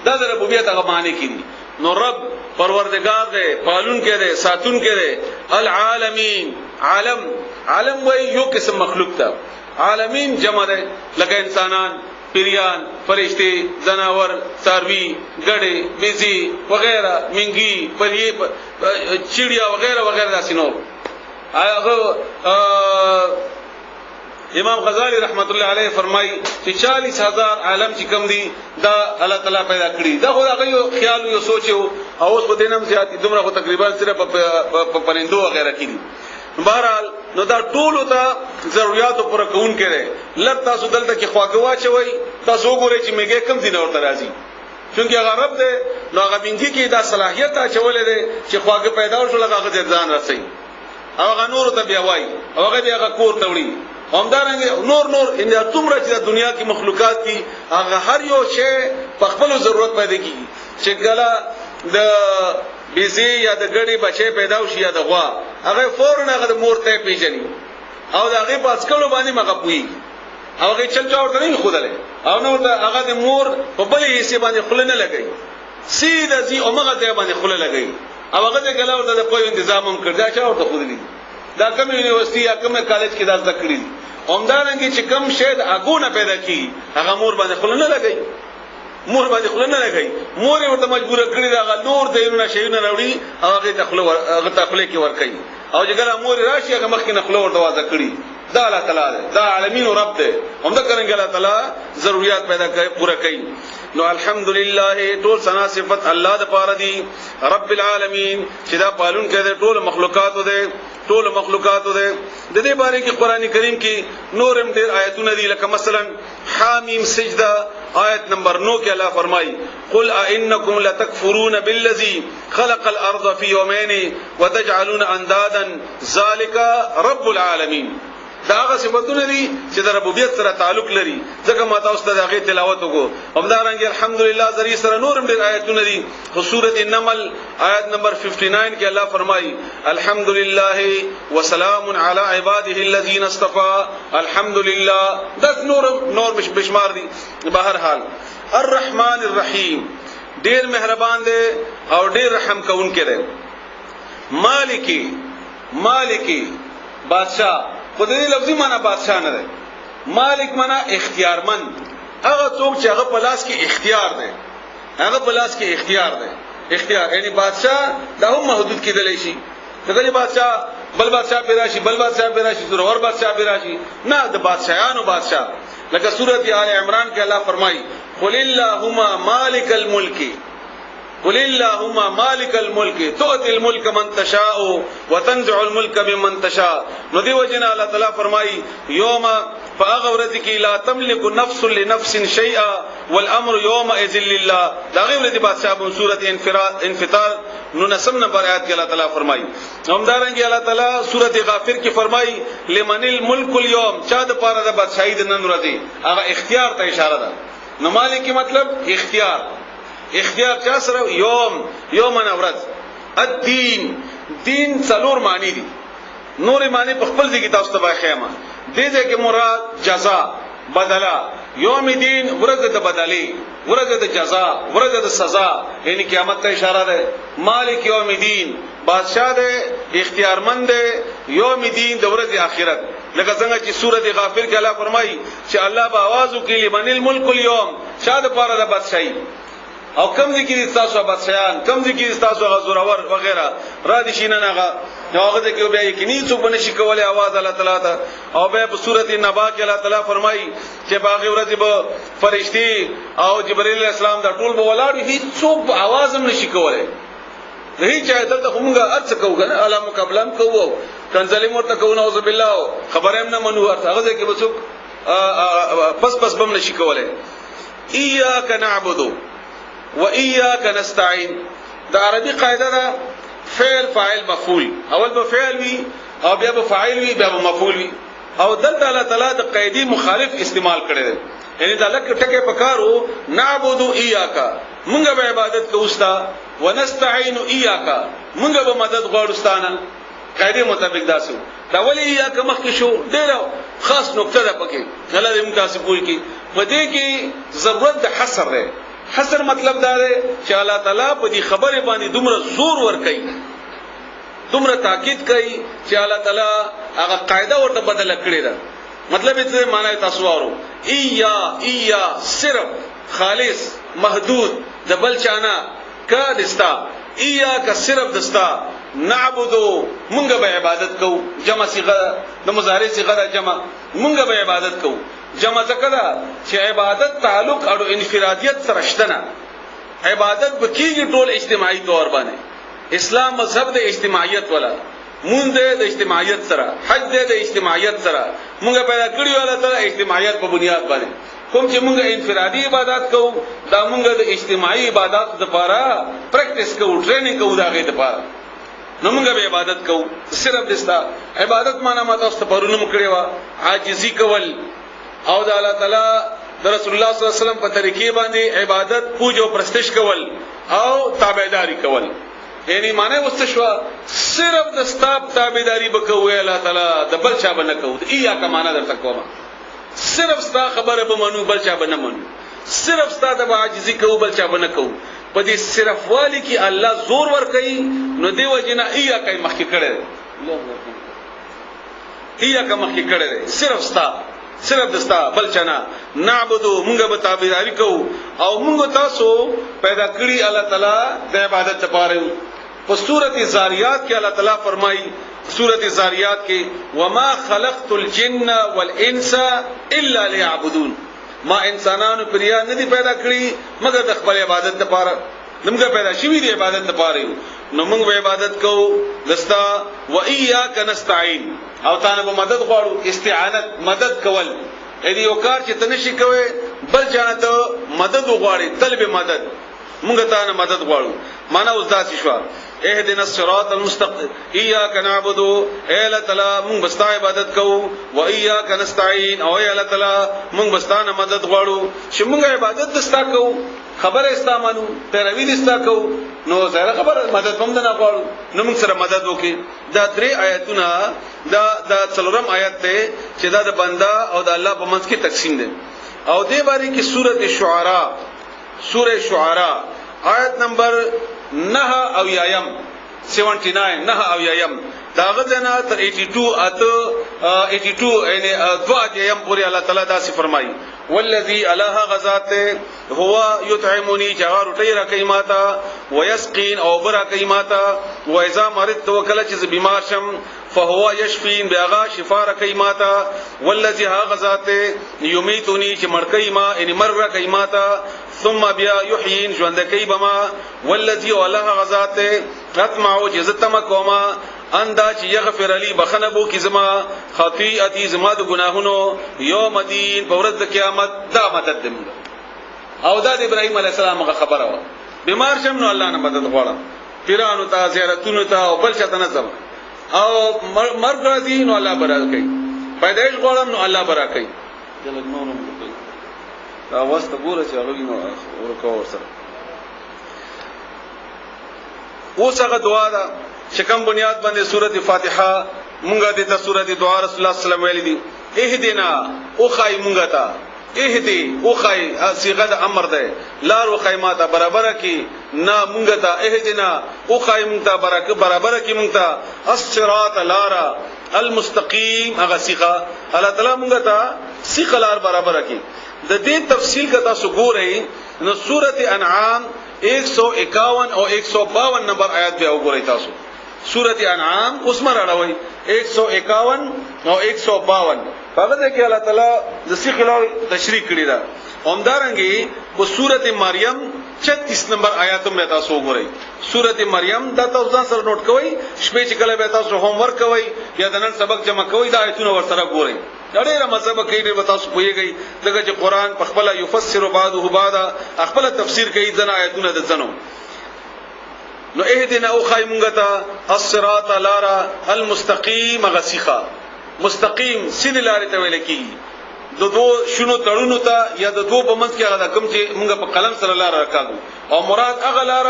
دا د ربوبیت هغه معنی کړي. نو رب پروردگار دی پالون کې دی ساتون کې دی. العالمین عالم وای یو قسم مخلوق ته عالمین جمع ده لکه انسانان پیریان فرشتي زناور ساروی ګډه بيزي وغيرها منګي پري چړیا وغيرها وغيرها داسینو. هغه امام غزالی رحمت الله علیه فرمای چې 40000 عالم چې کم دي دا الله تعالی پیدا کړی. دا خو هغه یو خیال یو سوچ او اوس په دینم زیات دومره خو تقریبا صرف په پرندو وغيرها کې دي. بهرحال نو دا ټول ته ضرورتو پر کون کړي. لږ تاسو دلته کې خواږه واچوي تاسو وګورئ چې میګه کم دین ورته راځي چونکه هغه رب دی نو هغه بینګي کې دا صلاحیت اچولې ده چې خواږه پیدا وشو هغه ځان راسي او هغه نور ته بیا وای او هغه بیا کور ته وړي همدارنګ نور ان څومره چې د دنیا کې مخلوقات کې هغه هر یو شی په خپل ضرورت پیدا کیږي. چې ګلا د بيزي یا د ګړي بچي پیدا وشي یا د غوا هغه فورن هغه د مور ته پیژني او د هغه پاس کولو باندې مغپوي او هغه چل چاورته نه خوده او نو هغه د مور په بلې حصے باندې خله نه لګي سیده زی او مغه ته باندې خله لګي او هغه د ګلاو د په تنظیم هم کړی چا ورته خوده دي. دا کوم یونیورسيټي یا کوم کالج کې دا ذکر دي همدارنګه چې کوم شی د اګونه پیدا کی هغه مور باندې خله نه لګي مور باندې خله نه لګي مور ورته مجبور کړی دا نور دینونه شیونه راوړي او هغه ته خله کې ور کوي او چې ګلا مور راشي هغه مخکې نه خله ورته واځه کړی. دا الله تعالی دا عالمین رب دی هم دا څنګه الله تعالی ضرورت پیدا کوي پورا کوي. نو الحمدلله ټول ثنا صفات الله د پاره دي رب العالمین چې دا پالون کوي ټول مخلوقات دي ټول مخلوقات دي. د دې باره کې قران کریم کې نورم ډېر آیتونه دي لکه مثلا حامیم سجده آیت نمبر 9 کې الله فرمایي قل انکم لتکفرون بالذی خلق الارض فی یومین وتجعلون اندادا ذالک رب العالمین. دا هغه صفاتونه دي چې د ربوبیت سره تعلق لري ځکه ما تاسو ته هغه تلاوت وکړو. همدارنګه الحمدلله ذری سره نورم ډېر آیتونه دي. سورۃ النمل آیت نمبر 59 کې الله فرمایي الحمدلله وسلام علی عباده الذین اصطفى. الحمدلله دا نور بشمار دي. بهر حال الرحمن الرحیم ډېر مهربان دی او ډېر رحم کوونکی دی. مالکی بادشاہ په دې لفظي معنی بادشاہ نه دی. مالک معنی اختیارمند هغه څوک چې هغه په لاس کې اختیار دی هغه په لاس کې اختیار دی. اختیار یعنی بادشاہ دا هم محدود کېدلی شي دغه بادشاہ بل بادشاہ پیدا شي بل بادشاہ پیدا شي زورور بادشاہ پیدا شي نه د بادشاہانو بادشاہ. لکه سورۃ آل عمران کې الله فرمایي قل اللهم مالک الملک قل اللهم مالک الملک تؤتي الملك من تشاء وتنزع الملك ممن تشاء. نو دی وجنا الله تعالی فرمایي یوم فاغورت کی لا تملك نفس لنفس شيئا والامر يومئذ لله دا غیر دې بادشاہ په سورۃ انفطار نو نسم نمبر آیات کې الله تعالی فرمایي همدارنګه الله تعالی سورۃ غافر کې فرمایي لمن الملك اليوم چا د پاره د بادشاہي د نن ورځې هغه اختیار ته اشاره ده نو مالک مطلب اختیار چا سره یوم ورځ الدین دین څلور معنی دي نور معنی په خپل ځای کې تاسو ته واخیمه دې ځای کې مراد جزاء بدلا یوم دین ورځ د بدلی ورځ د جزاء ورځ د سزا یعنی قیامت ته اشاره ده مالک یوم دین بادشاہ ده اختیارمند ده یوم دین د ورځ آخرت لکه څنګه چې سورۃ غافر کې الله فرمایي چې الله به आवाज وکړي لمن الملك اليوم شاده پاره د بادشاہي او کم دي کې تاسو بادشاہان کم دي کې تاسو غزورور وغیرہ را دي شینه نه هغه د کې بیا یقیني څوک بنشي کولای आवाज الله تعالی ته او به په سورۃ النبا کې الله تعالی فرمایي چې باغ ورځ به فرشتي او جبرئیل السلام دا ټول به ولاړ وي څوک आवाज هم نشي کولای هیڅ چا دلته همغه ارڅ کوو کنه اعلی مقابلم کوو کنځلې مرته کوو نعوذ بالله خبره هم نه منو هغه کې به څوک پس بم نشي کولای ایاک نعبد و ایاک نستعين دا عربي قاعده ده فعل فاعل مفعول اول به فعل وي او بیا به فاعل وي بیا به مفعول وي او دلته الله تعالی د قاعده مخالف استعمال کړی دی یعنی دا لکه ټکه پکارو نعبد ایاک مونږ به عبادت کوو ستا ونستعين ایاک مونږ به مدد غواړو ستانه قاعده مطابق داسو دا ولی ایاک مخکې شو ډېر خاص نقطه ده پکې الله دې موږ تاسو پوری کی په دې کې ضرورت د حصر ده حصر مطلب دا دی چې الله تعالی په دې خبره باندې دومره زور ور کوي دومره تاکید کوي چې الله تعالی هغه قاعده ورته بدل کړی ده مطلب یې څه معنی تاسو وارو ایا صرف خالص محدود د بل چانا کا دستا ایا کا صرف دستا نعبدو مونږ به عبادت کوو جمع صيغه د مضارع صيغه د جمع مونږ به عبادت کوو جمع ځکه چې عبادت تعلق او انفرادیت سره شته نه عبادت بکیږي ټول اجتماعي طور باندې اسلام مذهب د اجتماعیت ولا مونږ د اجتماعیت سره حج د اجتماعیت سره مونږ پیدا کړی ولا تر اجتماعیت په بنیاد باندې کوم چې مونږ انفرادي عبادت کوو دا مونږ د اجتماعي عبادت لپاره پریکټیس کوو ټریننګ کوو دا غي لپاره نو مونږ به عبادت کوو صرف دستا عبادت معنا ماته است پرونم کړی وا عاجزي کول او د الله تعالی د رسول الله صلی الله علیه وسلم په طریقې باندې عبادت پوجا او پرستش کول او تابعداري کول یعنی معنی وسته شو صرف د ستاب تابعداري وکوي الله تعالی د بل چا باندې کوو ایا کا معنا درته کوم صرف ستا خبره به منو بل چا باندې منو صرف ستا د عاجزي کوو بل چا باندې کوو په دې صرف والی کې الله زور ور کوي نو دیو جنا ایا کا مخکې کړي ایا کا مخکې کړي صرف دستا بل چنا نعبدو مونږ به تابعداري کوو او مونږ تاسو پیدا کړی الله تعالی د عبادت لپاره په سورۃ الزاریات کې الله تعالی فرمایي سورۃ الزاریات کې وما خلقت الجن والانس الا ليعبدون ما انسانانو پریا نه دي پیدا کړی مگر د خپل عبادت لپاره موږ پیدا شوی دی عبادت لپاره نو موږ به عبادت کوو دستا و ایاک نستعين او تانه به مدد غواړو استعانت مدد کول اې یو کار چې تنشي کوي بل جانته مدد غواړي طلب مدد موږ تانه مدد غواړو معنا اوس دا شي اهدنا الصراط المستقيم اياك نعبد الا تعالی موږ بستا عبادت کوو و اياك نستعين او الا تعالی موږ بستانه مدد غواړو چې موږ عبادت دستا کوو خبر استامنو پیروي دستا کوو نو زره خبر مدد هم نه غواړو نو موږ سره مدد وکي دا درې آیاتونه دا څلورم آیت ته چې دا د بندا او د الله په منځ کې تقسیم دي او دې باره کې سورۃ شعراء آیت نمبر 9 او یایم 79 9 او یایم دا غزنا تر 82 یعنی دوا یم پوری الله تعالی دا سی فرمایي والذي الله غزات هو يطعمني جوار ټیر کایماتا ويسقين او برا کایماتا واذا مرضت وکل چې بیمار شم فهو يشفين بیاغا شفا کایماتا والذي غزات يميتني چې مړکای ما ان مر کایماتا ثم بیا یحیین ژوند کوي بما والذي الله غزات ختمه جزتم کوما اندا چې یغفر علی بخنبو کی زما خطیئتی زما د گناهونو یوم الدین په ورځ د قیامت دا مدد دمږه او دا د ابراهيم عليه السلام خبره و بیمار شم نو الله نه مدد غواړم پیرانو ته زیارتونو ته او بل شته نظم او مرګ راځي نو الله برال کوي پیدائش غواړم نو الله برا کوي دلته نورم کوي دا واسطه ګوره چې هغه نو ورکو ورسره اوس هغه دعا ده چې کوم بنیاد باندې سورته فاتحه مونږه د سورته دعا رسول الله صلی الله علیه وسلم ویل دي اهدنا او خای مونږه تا اهدی او خای صيغه د امر ده لار او خیماته برابر کی نا مونږه تا اهدنا او خای مونږه برابر کی مونږه تا الصراط لارا المستقیم هغه صيغه الله تعالی مونږه تا صيغه لار برابر کی د دې تفصیل کتا سو ګورئ نو سورته انعام 151 او 152 نمبر آیات به وګورئ تاسو سورۃ انعام اوس مرړوي 151 او 152 هغه د کې الله تعالی د سیخلال تشریح کړی دا همدارنګي په سورۃ مریم 36 نمبر آیات هم تاسو وګورئ سورۃ مریم دا تاسو سره نوٹ کوئ شپې چې کله به تاسو هوم ورک کوئ یا د نن سبق جمع کوئ دا آیتونه ور سره ګورئ ډېر مذهب کې ډېر تاسو پوهیږئ دغه چې قران په خپل یفسر بعضه بعضا خپل تفسیر کوي ځنه آیتونه د ځنو نو اهدنا او خایمغتا الصراط لارا المستقیم غسیخا مستقیم سین لارې ته ویل کی دو شنو تړونو ته یا د دو بمنځ کې هغه کوم چې موږ په قلم سره لار راکاږو او مراد هغه لار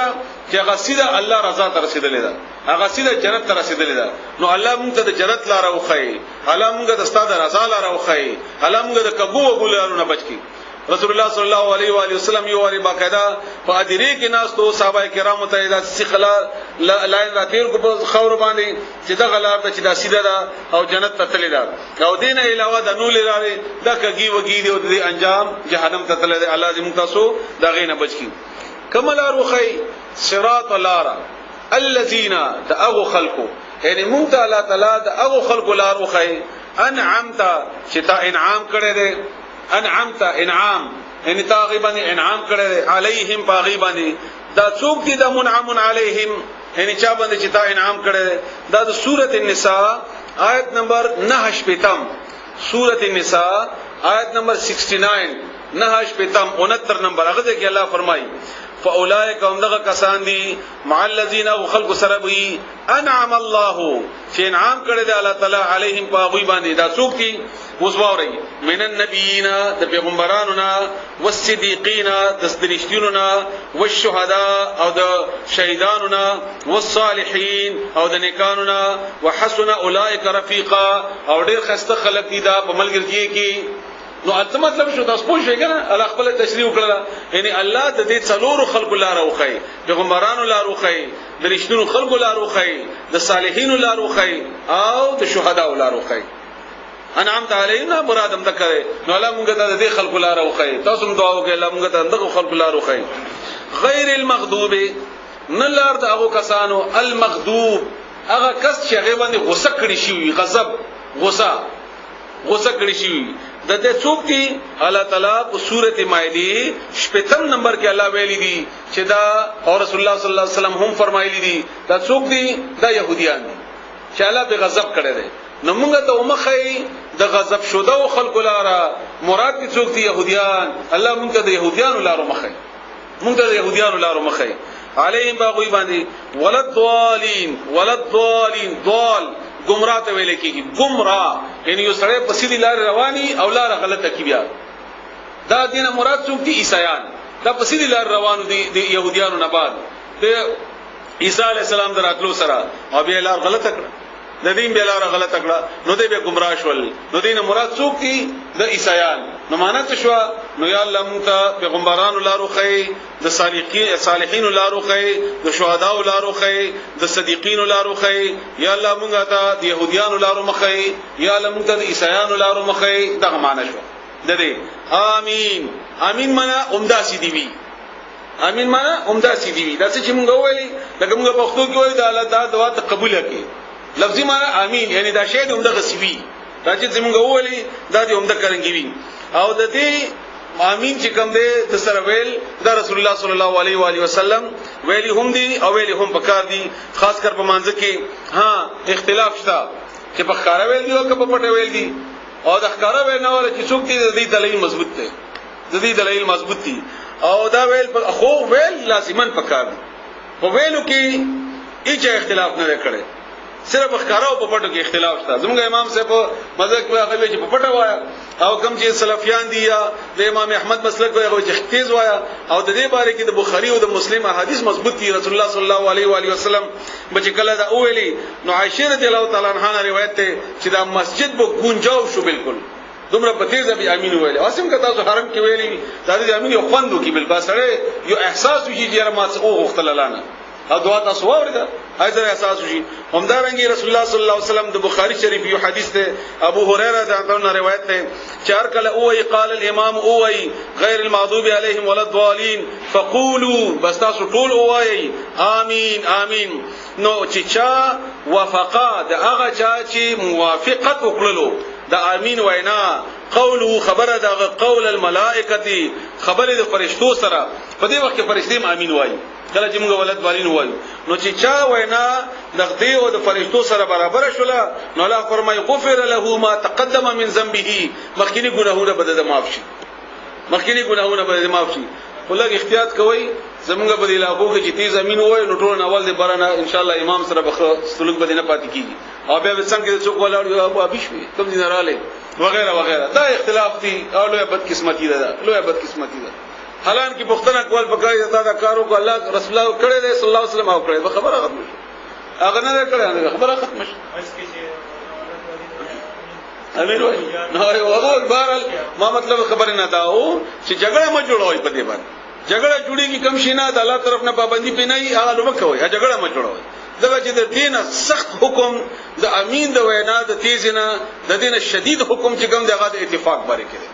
چې هغه سیده الله رضا ته رسیدلې ده هغه سیده جنت ته رسیدلې ده نو الله موږ ته د جنت لار وخی الله موږ ته ستاسو رضا لار وخی الله موږ د کبو وګولارونه بچی رسول الله صلی الله علیه و آله وسلم یو وری باقاعده په ادری کې ناس تو صحابه کرامو ته د سخلا لاین راتیر کو په خور باندې چې د غلار ته چې د سیده ده او جنت ته تللی ده او دین علاوه د نور لري د کګي وګي دی او د انجام جهنم ته تللی ده الله دې موږ تاسو دا غینه بچی کمل روخی صراط لارا الذين دعوا خلقوا یعنی موږ ته الله تعالی د هغه خلقو لار روخی انعمت چې تا انعام کړی دی انعمت انعام یعنی تغیبا انعام کړی علیهم باغیبا دا څوک دي د منعم علیهم یعنی چا باندې چې تا انعام کړی دا د سورۃ النساء آیت نمبر 9 شپږم سورۃ النساء آیت نمبر 69 9 شپږم 69 نمبر هغه کې الله فرمایي فاولئک هم دغه کسان دي مع الذين خلق سربي انعم الله چې انعام کړی دی الله تعالی علیهم باغی باندې دا څوک دي وزواوري من النبیین د پیغمبرانو نا والصدیقین د صدیقینو نا والشهداء او د شهیدانو نا والصالحین او د نیکانو نا وحسن اولئک رفیقا او ډیر خسته خلق دي دا په ملګرتي کې نو اته مطلب شو تاسو پوه شئ کنه الله خپل تشریح وکړه یعنی الله د دې څلورو خلقو لار وخی پیغمبرانو لار وخی د رښتینو خلقو لار وخی د صالحینو لار وخی او د شهداو لار وخی انعمت علینا مرادم تکره نو الله مونږ ته د دې خلقو لار وخی تاسو هم دعا وکړئ الله مونږ ته دغه خلقو لار وخی غیر المغضوب نلار د هغه کسانو المغضوب هغه کس چې هغه باندې غصه کړی شي غضب غصه کړی شي د دې څوک دي الله تعالی په سورته مائده شپږم نمبر کې الله ویلي دي چې دا او رسول الله صلی الله علیه وسلم هم فرمایلی دي دا څوک دي دا يهوديان دي چې الله به غضب کړي دي نو موږ ته ومخې د غضب شوده او خلق لاره مراد دي څوک دي يهوديان الله موږ ته د يهوديانو لاره مخې موږ ته د يهوديانو لاره مخې عليهم باغوي باندې ولد ضالين ضال گمراه ته ویل کېږي گمراه یعنی یو سره په سیدی لار رواني او لار غلطه کی بیا دا دینه مراد څوک دي عیسایان دا په سیدی لار روانو دي د يهوديانو نه بعد د عیسی علی السلام دراتلو سره او بیا لار غلطه کړه د دین بیا لار غلطه کړه نو دې به گمراه شول نو دینه مراد څوک دي د عیسایان نو معنا څه شو نو یا الله مونږ ته پیغمبرانو لارو خي د صالحین لارو خي د شهداو لارو خي د صدیقین لارو خي یا الله مونږ ته د يهوديانو لارو مخي یا الله مونږ ته د عیسایانو لارو مخي دا معنا شو د دې امين معنا عمده سي دی وی امين معنا عمده سي دی وی دا چې مونږ ویلي لکه مونږ په پښتو کې وایو دا الله تعالی دعا ته قبول کړي لفظي معنا امين یعنی دا شی د عمده غسوي دا چې مونږ ویلي دا د عمده کرنګي او د دې امین چې کوم دی د سره ویل دا رسول الله صلی الله علیه و علیه وسلم ویلی هم دي او ویلی هم پکار دي خاص کر په مانځ کې ها اختلاف شته چې په ښکارا ویل دي او په پټه ویل دي او د ښکارا ویل نه ولا چې څوک دي د دې دلیل مضبوط دی د دې دلیل مضبوط دي او دا ویل خو ویل لازمن پکار دی خو ویلو کې هیڅ اختلاف نه کړي صرف ښکارو په پټو کې اختلاف شته زموږ امام صاحب په مذهب کې هغه چې په پټه وایا او کوم چې سلفیان دي یا د امام احمد مسلک به هغه چې تیز وایا او د دې باره کې د بخاری او د مسلم احادیث مضبوط دي رسول الله صلی الله علیه و علیه وسلم بچ کله دا اولی نو عائشہ رضی الله تعالی عنها روایت ته چې دا مسجد به گونجاو شو بالکل دومره په تیزه به امین ویل اوسم که تاسو حرم کې ویلي دا د امین یو خوندو کې بل باسره یو احساس وشي چې ما څه او غختللانه او دعا تاسو ورته ایزه احساس وشي همدارنګي رسول الله صلی الله علیه وسلم د بخاری شریف یو حدیث ته ابو هريره دا روایت ته چار کله او قال الامام او غیر المغضوب علیهم ولا الضالین فقولوا بس تاسو ټول او امین امین نو چې چا وافقا د هغه چا چې موافقت وکړلو دا امین وینا قوله خبره دا قول الملائکه خبره د فرشتو سره په دې وخت کې فرشتي امین وایي کله چې موږ ولادت والین وایو نو چې چا وینا د دې او د فرشتو سره برابر شولا نو الله فرمایي غفر له ما تقدم من ذنبه مخکینی ګناهونه به د معاف شي مخکینی ګناهونه به د معاف شي ولګ احتیاط کوئ زمونږ په علاقو کې چې تیز امین وای نو ټول اول دې بارانه ان شاء الله امام سره به سلوک به نه پاتې کیږي او بیا څنګه چې څوک ولاړ ابو ابيشوي کوم دي رااله وغیرہ وغیرہ دا اختلاف دي او لوی بد قسمتي ده لوی بد قسمتي ده حالان کې پښتنه کول پکای دا کارو کو الله رسول الله کړی دی صلی الله علیه وسلم او کړی خبره ختم شي هغه نه کړی خبره ختم شي امیر وای نو هغه بهرال ما مطلب خبره نه داو چې جګړه ما جوړوي په دې باندې جګړه جوړیږي کم شي نه د الله طرف نه پابندي پینای هغه لوبه کوي جګړه ما جوړوي دغه چې د دین سخت حکم د امین د وینا د تیزنه د دین شدید حکم چې کوم دغه د اتفاق باندې کړي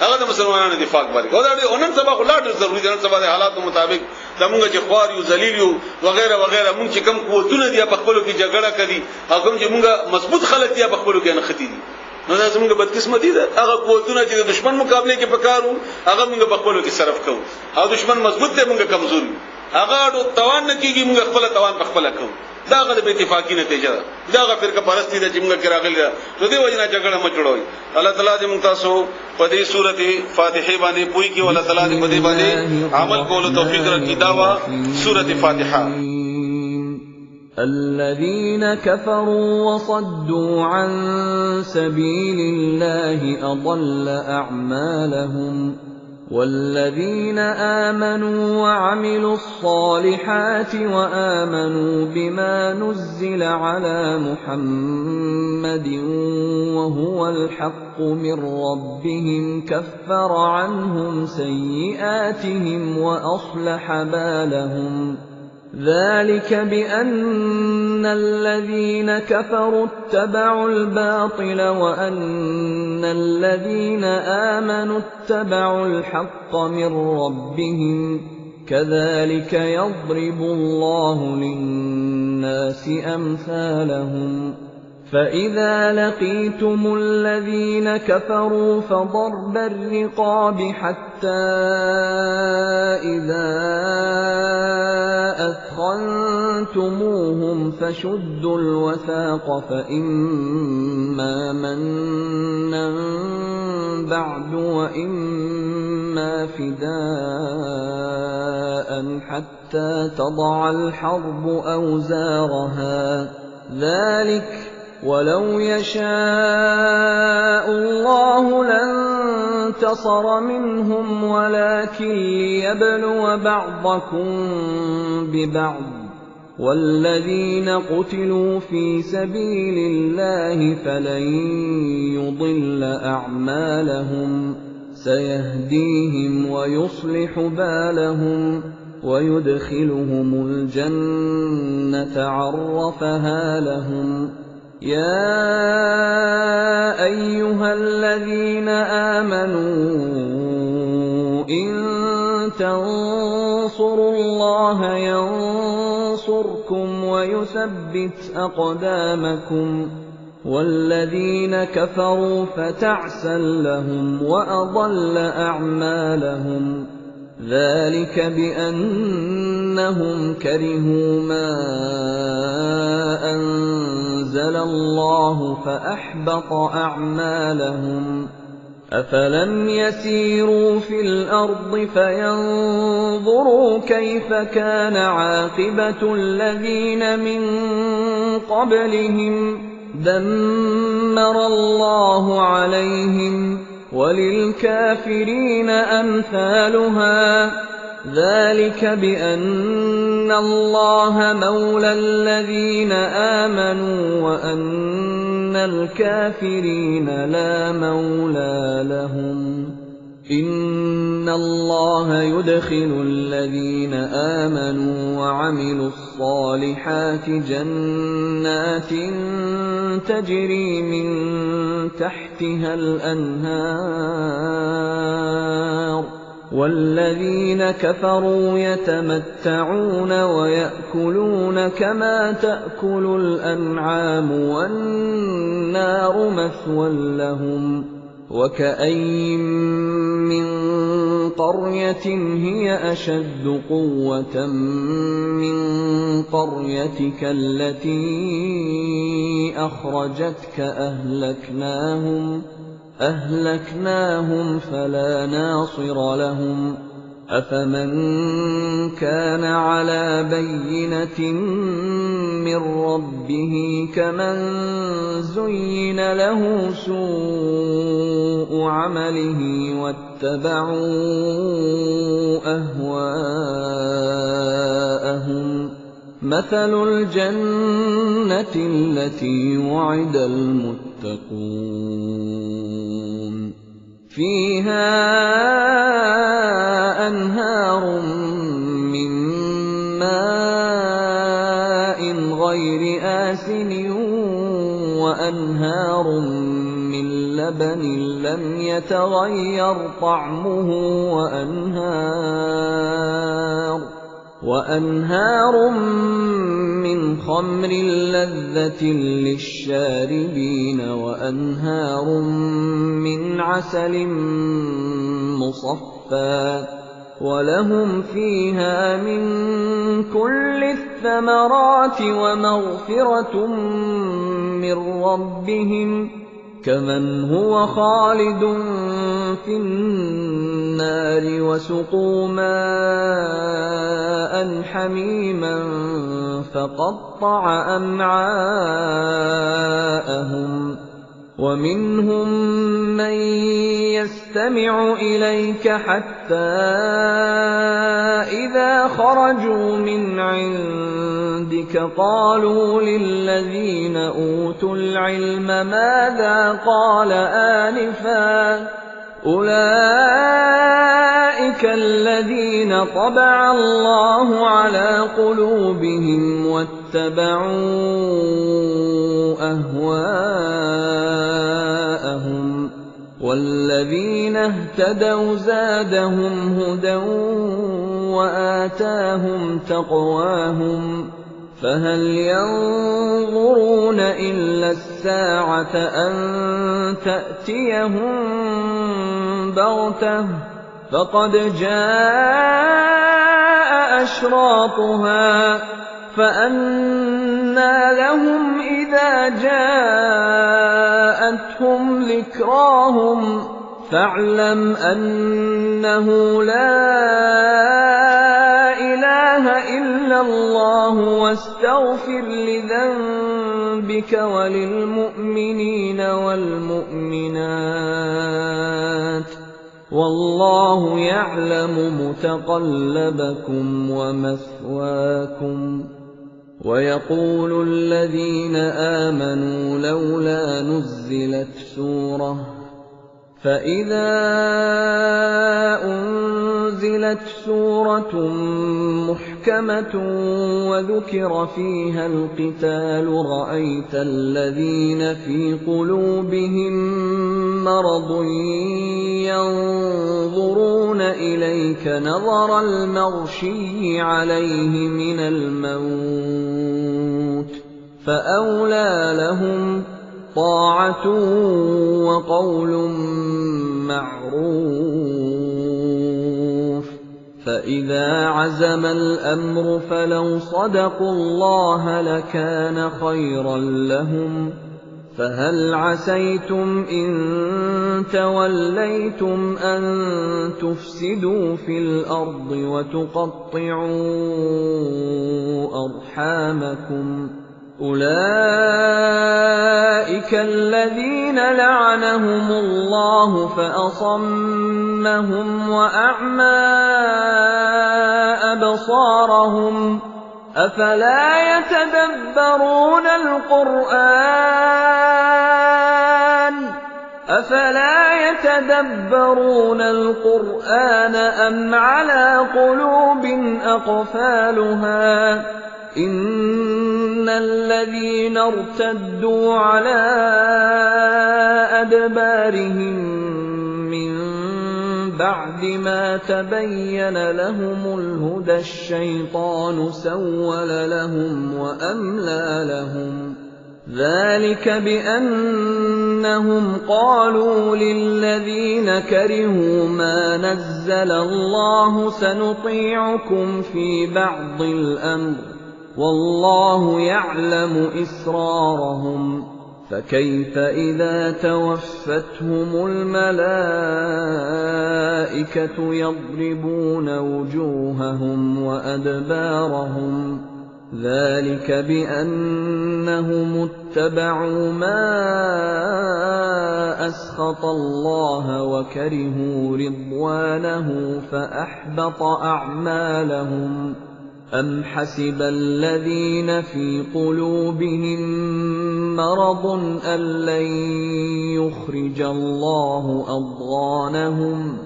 هغه د مسلمانانو اتفاق باندې او دا اونن سبا خلاص ضروري دي سبا د حالات مطابق زمونږ چې خوار یو ذلیل یو وغیرہ وغیرہ مونږ چې کم قوتونه دي په خپلو کې جګړه کوي او کوم چې مونږ مضبوط خلک دي په خپلو کې نه ختی دي نو دا زمونږ بدقسمتي ده هغه قوتونه چې د دشمن مقابله کې پکارو هغه مونږ په خپلو کې صرف کوو او دشمن مضبوط دی مونږ کمزور یو هغه د توان نه کیږي مونږ خپل توان په خپل کوو دا غو د اتفاقی نتیجه ده دا غو فرقه پرستی ده چې موږ کې راغلی ده نو دی وجنه جګړه مو جوړوي الله تعالی دې موږ تاسو په دې سورته فاتحه باندې پوي کې الله تعالی دې په دې باندې عمل کولو توفیق راکړي دا وا سورته فاتحه الذين كفروا وصدوا عن سبيل الله أضل أعمالهم والذين آمنوا وعملوا الصالحات وآمنوا بما نزل على محمد وهو الحق من ربهم كفر عنهم سيئاتهم وأصلح بالهم ذلك بأن الذين كفروا اتبعوا الباطل وأن الذين آمنوا اتبعوا الحق من ربهم كذلك يضرب الله للناس أمثالهم فإذا لقيتم الذين كفروا فضرب الرقاب حتى إذا أثخنتموهم فشدوا الوثاق فإما منا بعد وإما فداء حتى تضع الحرب أوزارها ذلك ولو يشاء الله لانتصر منهم ولكن ليبلو بعضكم ببعض والذين قتلوا في سبيل الله فلن يضل أعمالهم سيهديهم ويصلح بالهم ويدخلهم الجنة عرفها لهم يا أيها الذين آمنوا إن تنصروا الله ينصركم ويثبت أقدامكم والذين كفروا فتعسا لهم وأضل أعمالهم ذلك بأنهم كرهوا ما أنزل الله فأحبط أعمالهم أَفَلَمْ يَسِيرُوا فِي الْأَرْضِ فَيَنظُرُوا كَيْفَ كَانَ عَاقِبَةُ الَّذِينَ مِن قَبْلِهِمْ ۚ دَمَّرَ اللَّهُ عَلَيْهِمْ ۖ وَلِلْكَافِرِينَ أَمْثَالُهَا ۚ ذَٰلِكَ بِأَنَّ اللَّهَ مَوْلَى الَّذِينَ آمَنُوا وَأَنَّ الْكَافِرِينَ لَا مَوْلَىٰ لَهُمْ ۗ إِنَّ اللَّهَ يُدْخِلُ الَّذِينَ آمَنُوا وَعَمِلُوا الصَّالِحَاتِ جَنَّاتٍ تَجْرِي مِن تَحْتِهَا الْأَنْهَارُ ۖ وَالَّذِينَ كَفَرُوا يَتَمَتَّعُونَ وَيَأْكُلُونَ كَمَا تَأْكُلُ الْأَنْعَامُ وَالنَّارُ مَثْوًى لَّهُمْ ۖ وَكَأَيِّن مِّن قَرْيَةٍ هِيَ أَشَدُّ قُوَّةً مِّن قَرْيَتِكَ الَّتِي أَخْرَجَتْكَ أَهْلَكْنَاهُمْ فَلَا نَاصِرَ لَهُمْ ۚ أَفَمَن كَانَ عَلَىٰ بَيِّنَةٍ مِّن رَّبِّهِ كَمَن زُيِّنَ لَهُ سُوءُ عَمَلِهِ وَاتَّبَعُوا أَهْوَاءَهُم ۚ مَّثَلُ الْجَنَّةِ الَّتِي وُعِدَ الْمُتَّقُونَ فِيهَا أَنْهَارٌ مِّن مَّاءٍ غَيْرِ آسِنٍ وَأَنْهَارٌ مِّن لَّبَنٍ لَّمْ يَتَغَيَّرْ طَعْمُهُ وَأَنْهَارٌ مِّنْ خَمْرٍ لَّذَّةٍ لِّلشَّارِبِينَ وَأَنْهَارٌ مِّنْ عَسَلٍ مُّصَفًّى ۖ وَلَهُمْ فِيهَا مِن كُلِّ الثَّمَرَاتِ وَمَغْفِرَةٌ مِّن رَّبِّهِمْ ۖ كَمَنْ هُوَ خَالِدٌ فِي النَّارِ وَسُقُوا مَاءً حَمِيمًا فَقَطَّعَ أَمْعَاءَهُمْ ۚ وَمِنْهُم مَّن يَسْتَمِعُ إِلَيْكَ حَتَّىٰ إِذَا خَرَجُوا مِنْ عِندِكَ قَالُوا لِلَّذِينَ أُوتُوا الْعِلْمَ مَاذَا قَالَ آنِفًا ۚ أُولَٰئِكَ الَّذِينَ طَبَعَ اللَّهُ عَلَىٰ قُلُوبِهِمْ وَاتَّبَعُوا أَهْوَاءَهُمْ ۚ وَالَّذِينَ اهْتَدَوْا زَادَهُمْ هُدًى وَآتَاهُمْ تَقْوَاهُمْ ۚ فَهَلْ يَنظُرُونَ إِلَّا السَّاعَةَ أَن تَأْتِيَهُم بَغْتَةً ۖ فَقَدْ جَاءَ أَشْرَاطُهَا ۚ فَأَنَّىٰ لَهُمْ إِذَا جَاءَتْهُمْ ذِكْرَاهُمْ فَاعْلَمْ أَنَّهُ لَا إِلَٰهَ إِلَّا اللَّهُ وَاسْتَغْفِرْ لِذَنبِكَ وَلِلْمُؤْمِنِينَ وَالْمُؤْمِنَاتِ ۗ وَاللَّهُ يَعْلَمُ مُتَقَلَّبَكُمْ وَمَثْوَاكُمْ وَيَقُولُ الَّذِينَ آمَنُوا لَوْلَا نُزِّلَتْ سُورَةٌ ۖ فَإِذَا أُنزِلَتْ سُورَةٌ مُّحْكَمَةٌ وَذُكِرَ فِيهَا الْقِتَالُ رَأَيْتَ الَّذِينَ فِي قُلُوبِهِم مَّرَضٌ يَنظُرُونَ إِلَيْكَ نَظَرَ الْمَغْشِيِّ عَلَيْهِ مِنَ الْمَوْتِ ۖ فَأَوْلَىٰ لَهُمْ طَاعَةٌ وَقَوْلٌ مَّعْرُوفٌ ۚ فَإِذَا عَزَمَ الْأَمْرُ فَلَوْ صَدَقُوا اللَّهَ لَكَانَ خَيْرًا لَّهُمْ ۚ فهل عسيتم إن توليتم أن تفسدوا في الأرض وتقطعوا أرحامكم أولئك الذين لعنهم الله فأصمهم وأعمى أبصارهم أفلا يتدبرون القرآن أم على قلوب أقفالها إن الذين ارتدوا على أدبارهم من بعد ما تبين لهم الهدى الشيطان سول لهم وأملى لهم ذلك بأنهم قالوا للذين كرهوا ما نزل الله سنطيعكم في بعض الأمر والله يعلم إسرارهم فكيف إذا توفتهم الملائكة يضربون وجوههم وأدبارهم ذلك بأنهم اتبعوا ما أسخط الله وكرهوا رضوانه فأحبط أعمالهم أم حسب الذين في قلوبهم مرض أن لن يخرج الله أضغانهم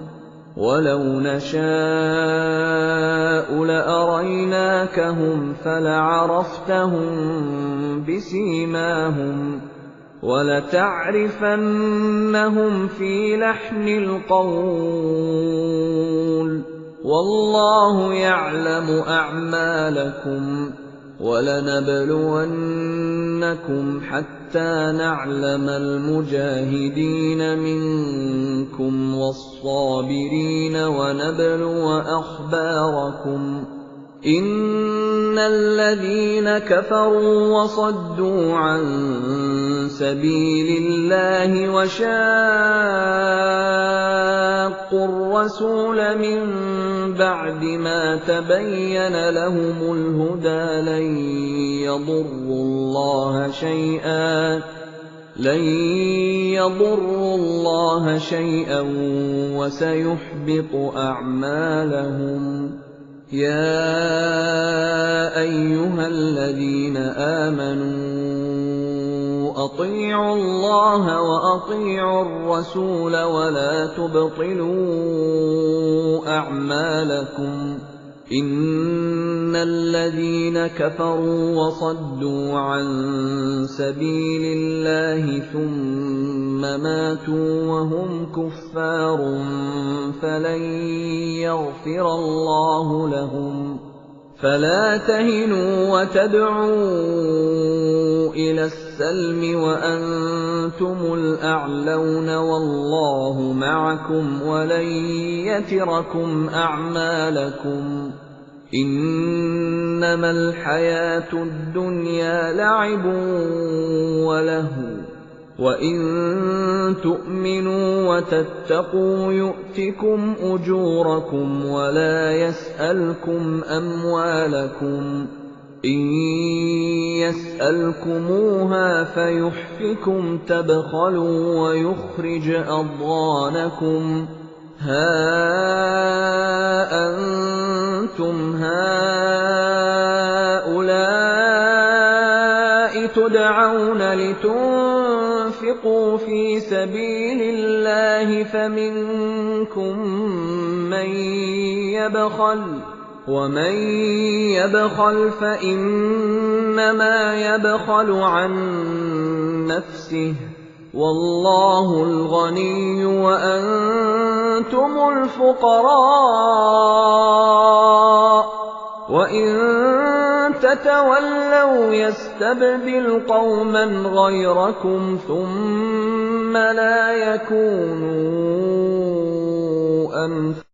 ولو نشاء لأريناكهم فلعرفتهم بسيماهم ولتعرفنهم في لحن القول والله يعلم أعمالكم ولنبلونكم حتى نعلم المجاهدين منكم والصابرين ونبلو أخباركم إن الذين كفروا وصدوا عن سبيل الله وشاقوا الرسول من بعد ما تبين لهم الهدى لن يضروا الله شيئا وسيحبط أعمالهم يا أيها الذين آمنوا أطيعوا الله وأطيعوا الرسول ولا تبطلوا أعمالكم إن الذين كفروا وصدوا عن سبيل الله ثم ماتوا وهم كفار فلن يغفر الله لهم فلا تهنوا وتدعوا إلى السلم وأنتم الأعلون والله معكم ولن يتركم أعمالكم إنما الحياة الدنيا لعب ولهو وإن تؤمنوا وتتقوا يؤتكم أجوركم ولا يسألكم أموالكم إن يسألكموها فيحفكم تبخلوا ويخرج أضغانكم ها أنتم هؤلاء تدعون لتنفقوا في سبيل الله فمنكم من يبخل ومن يبخل فإنما يبخل عن نفسه والله الغني وأنتم الفقراء وإن تتولوا يستبدل قوما غيركم ثم لا يكونوا أمثالكم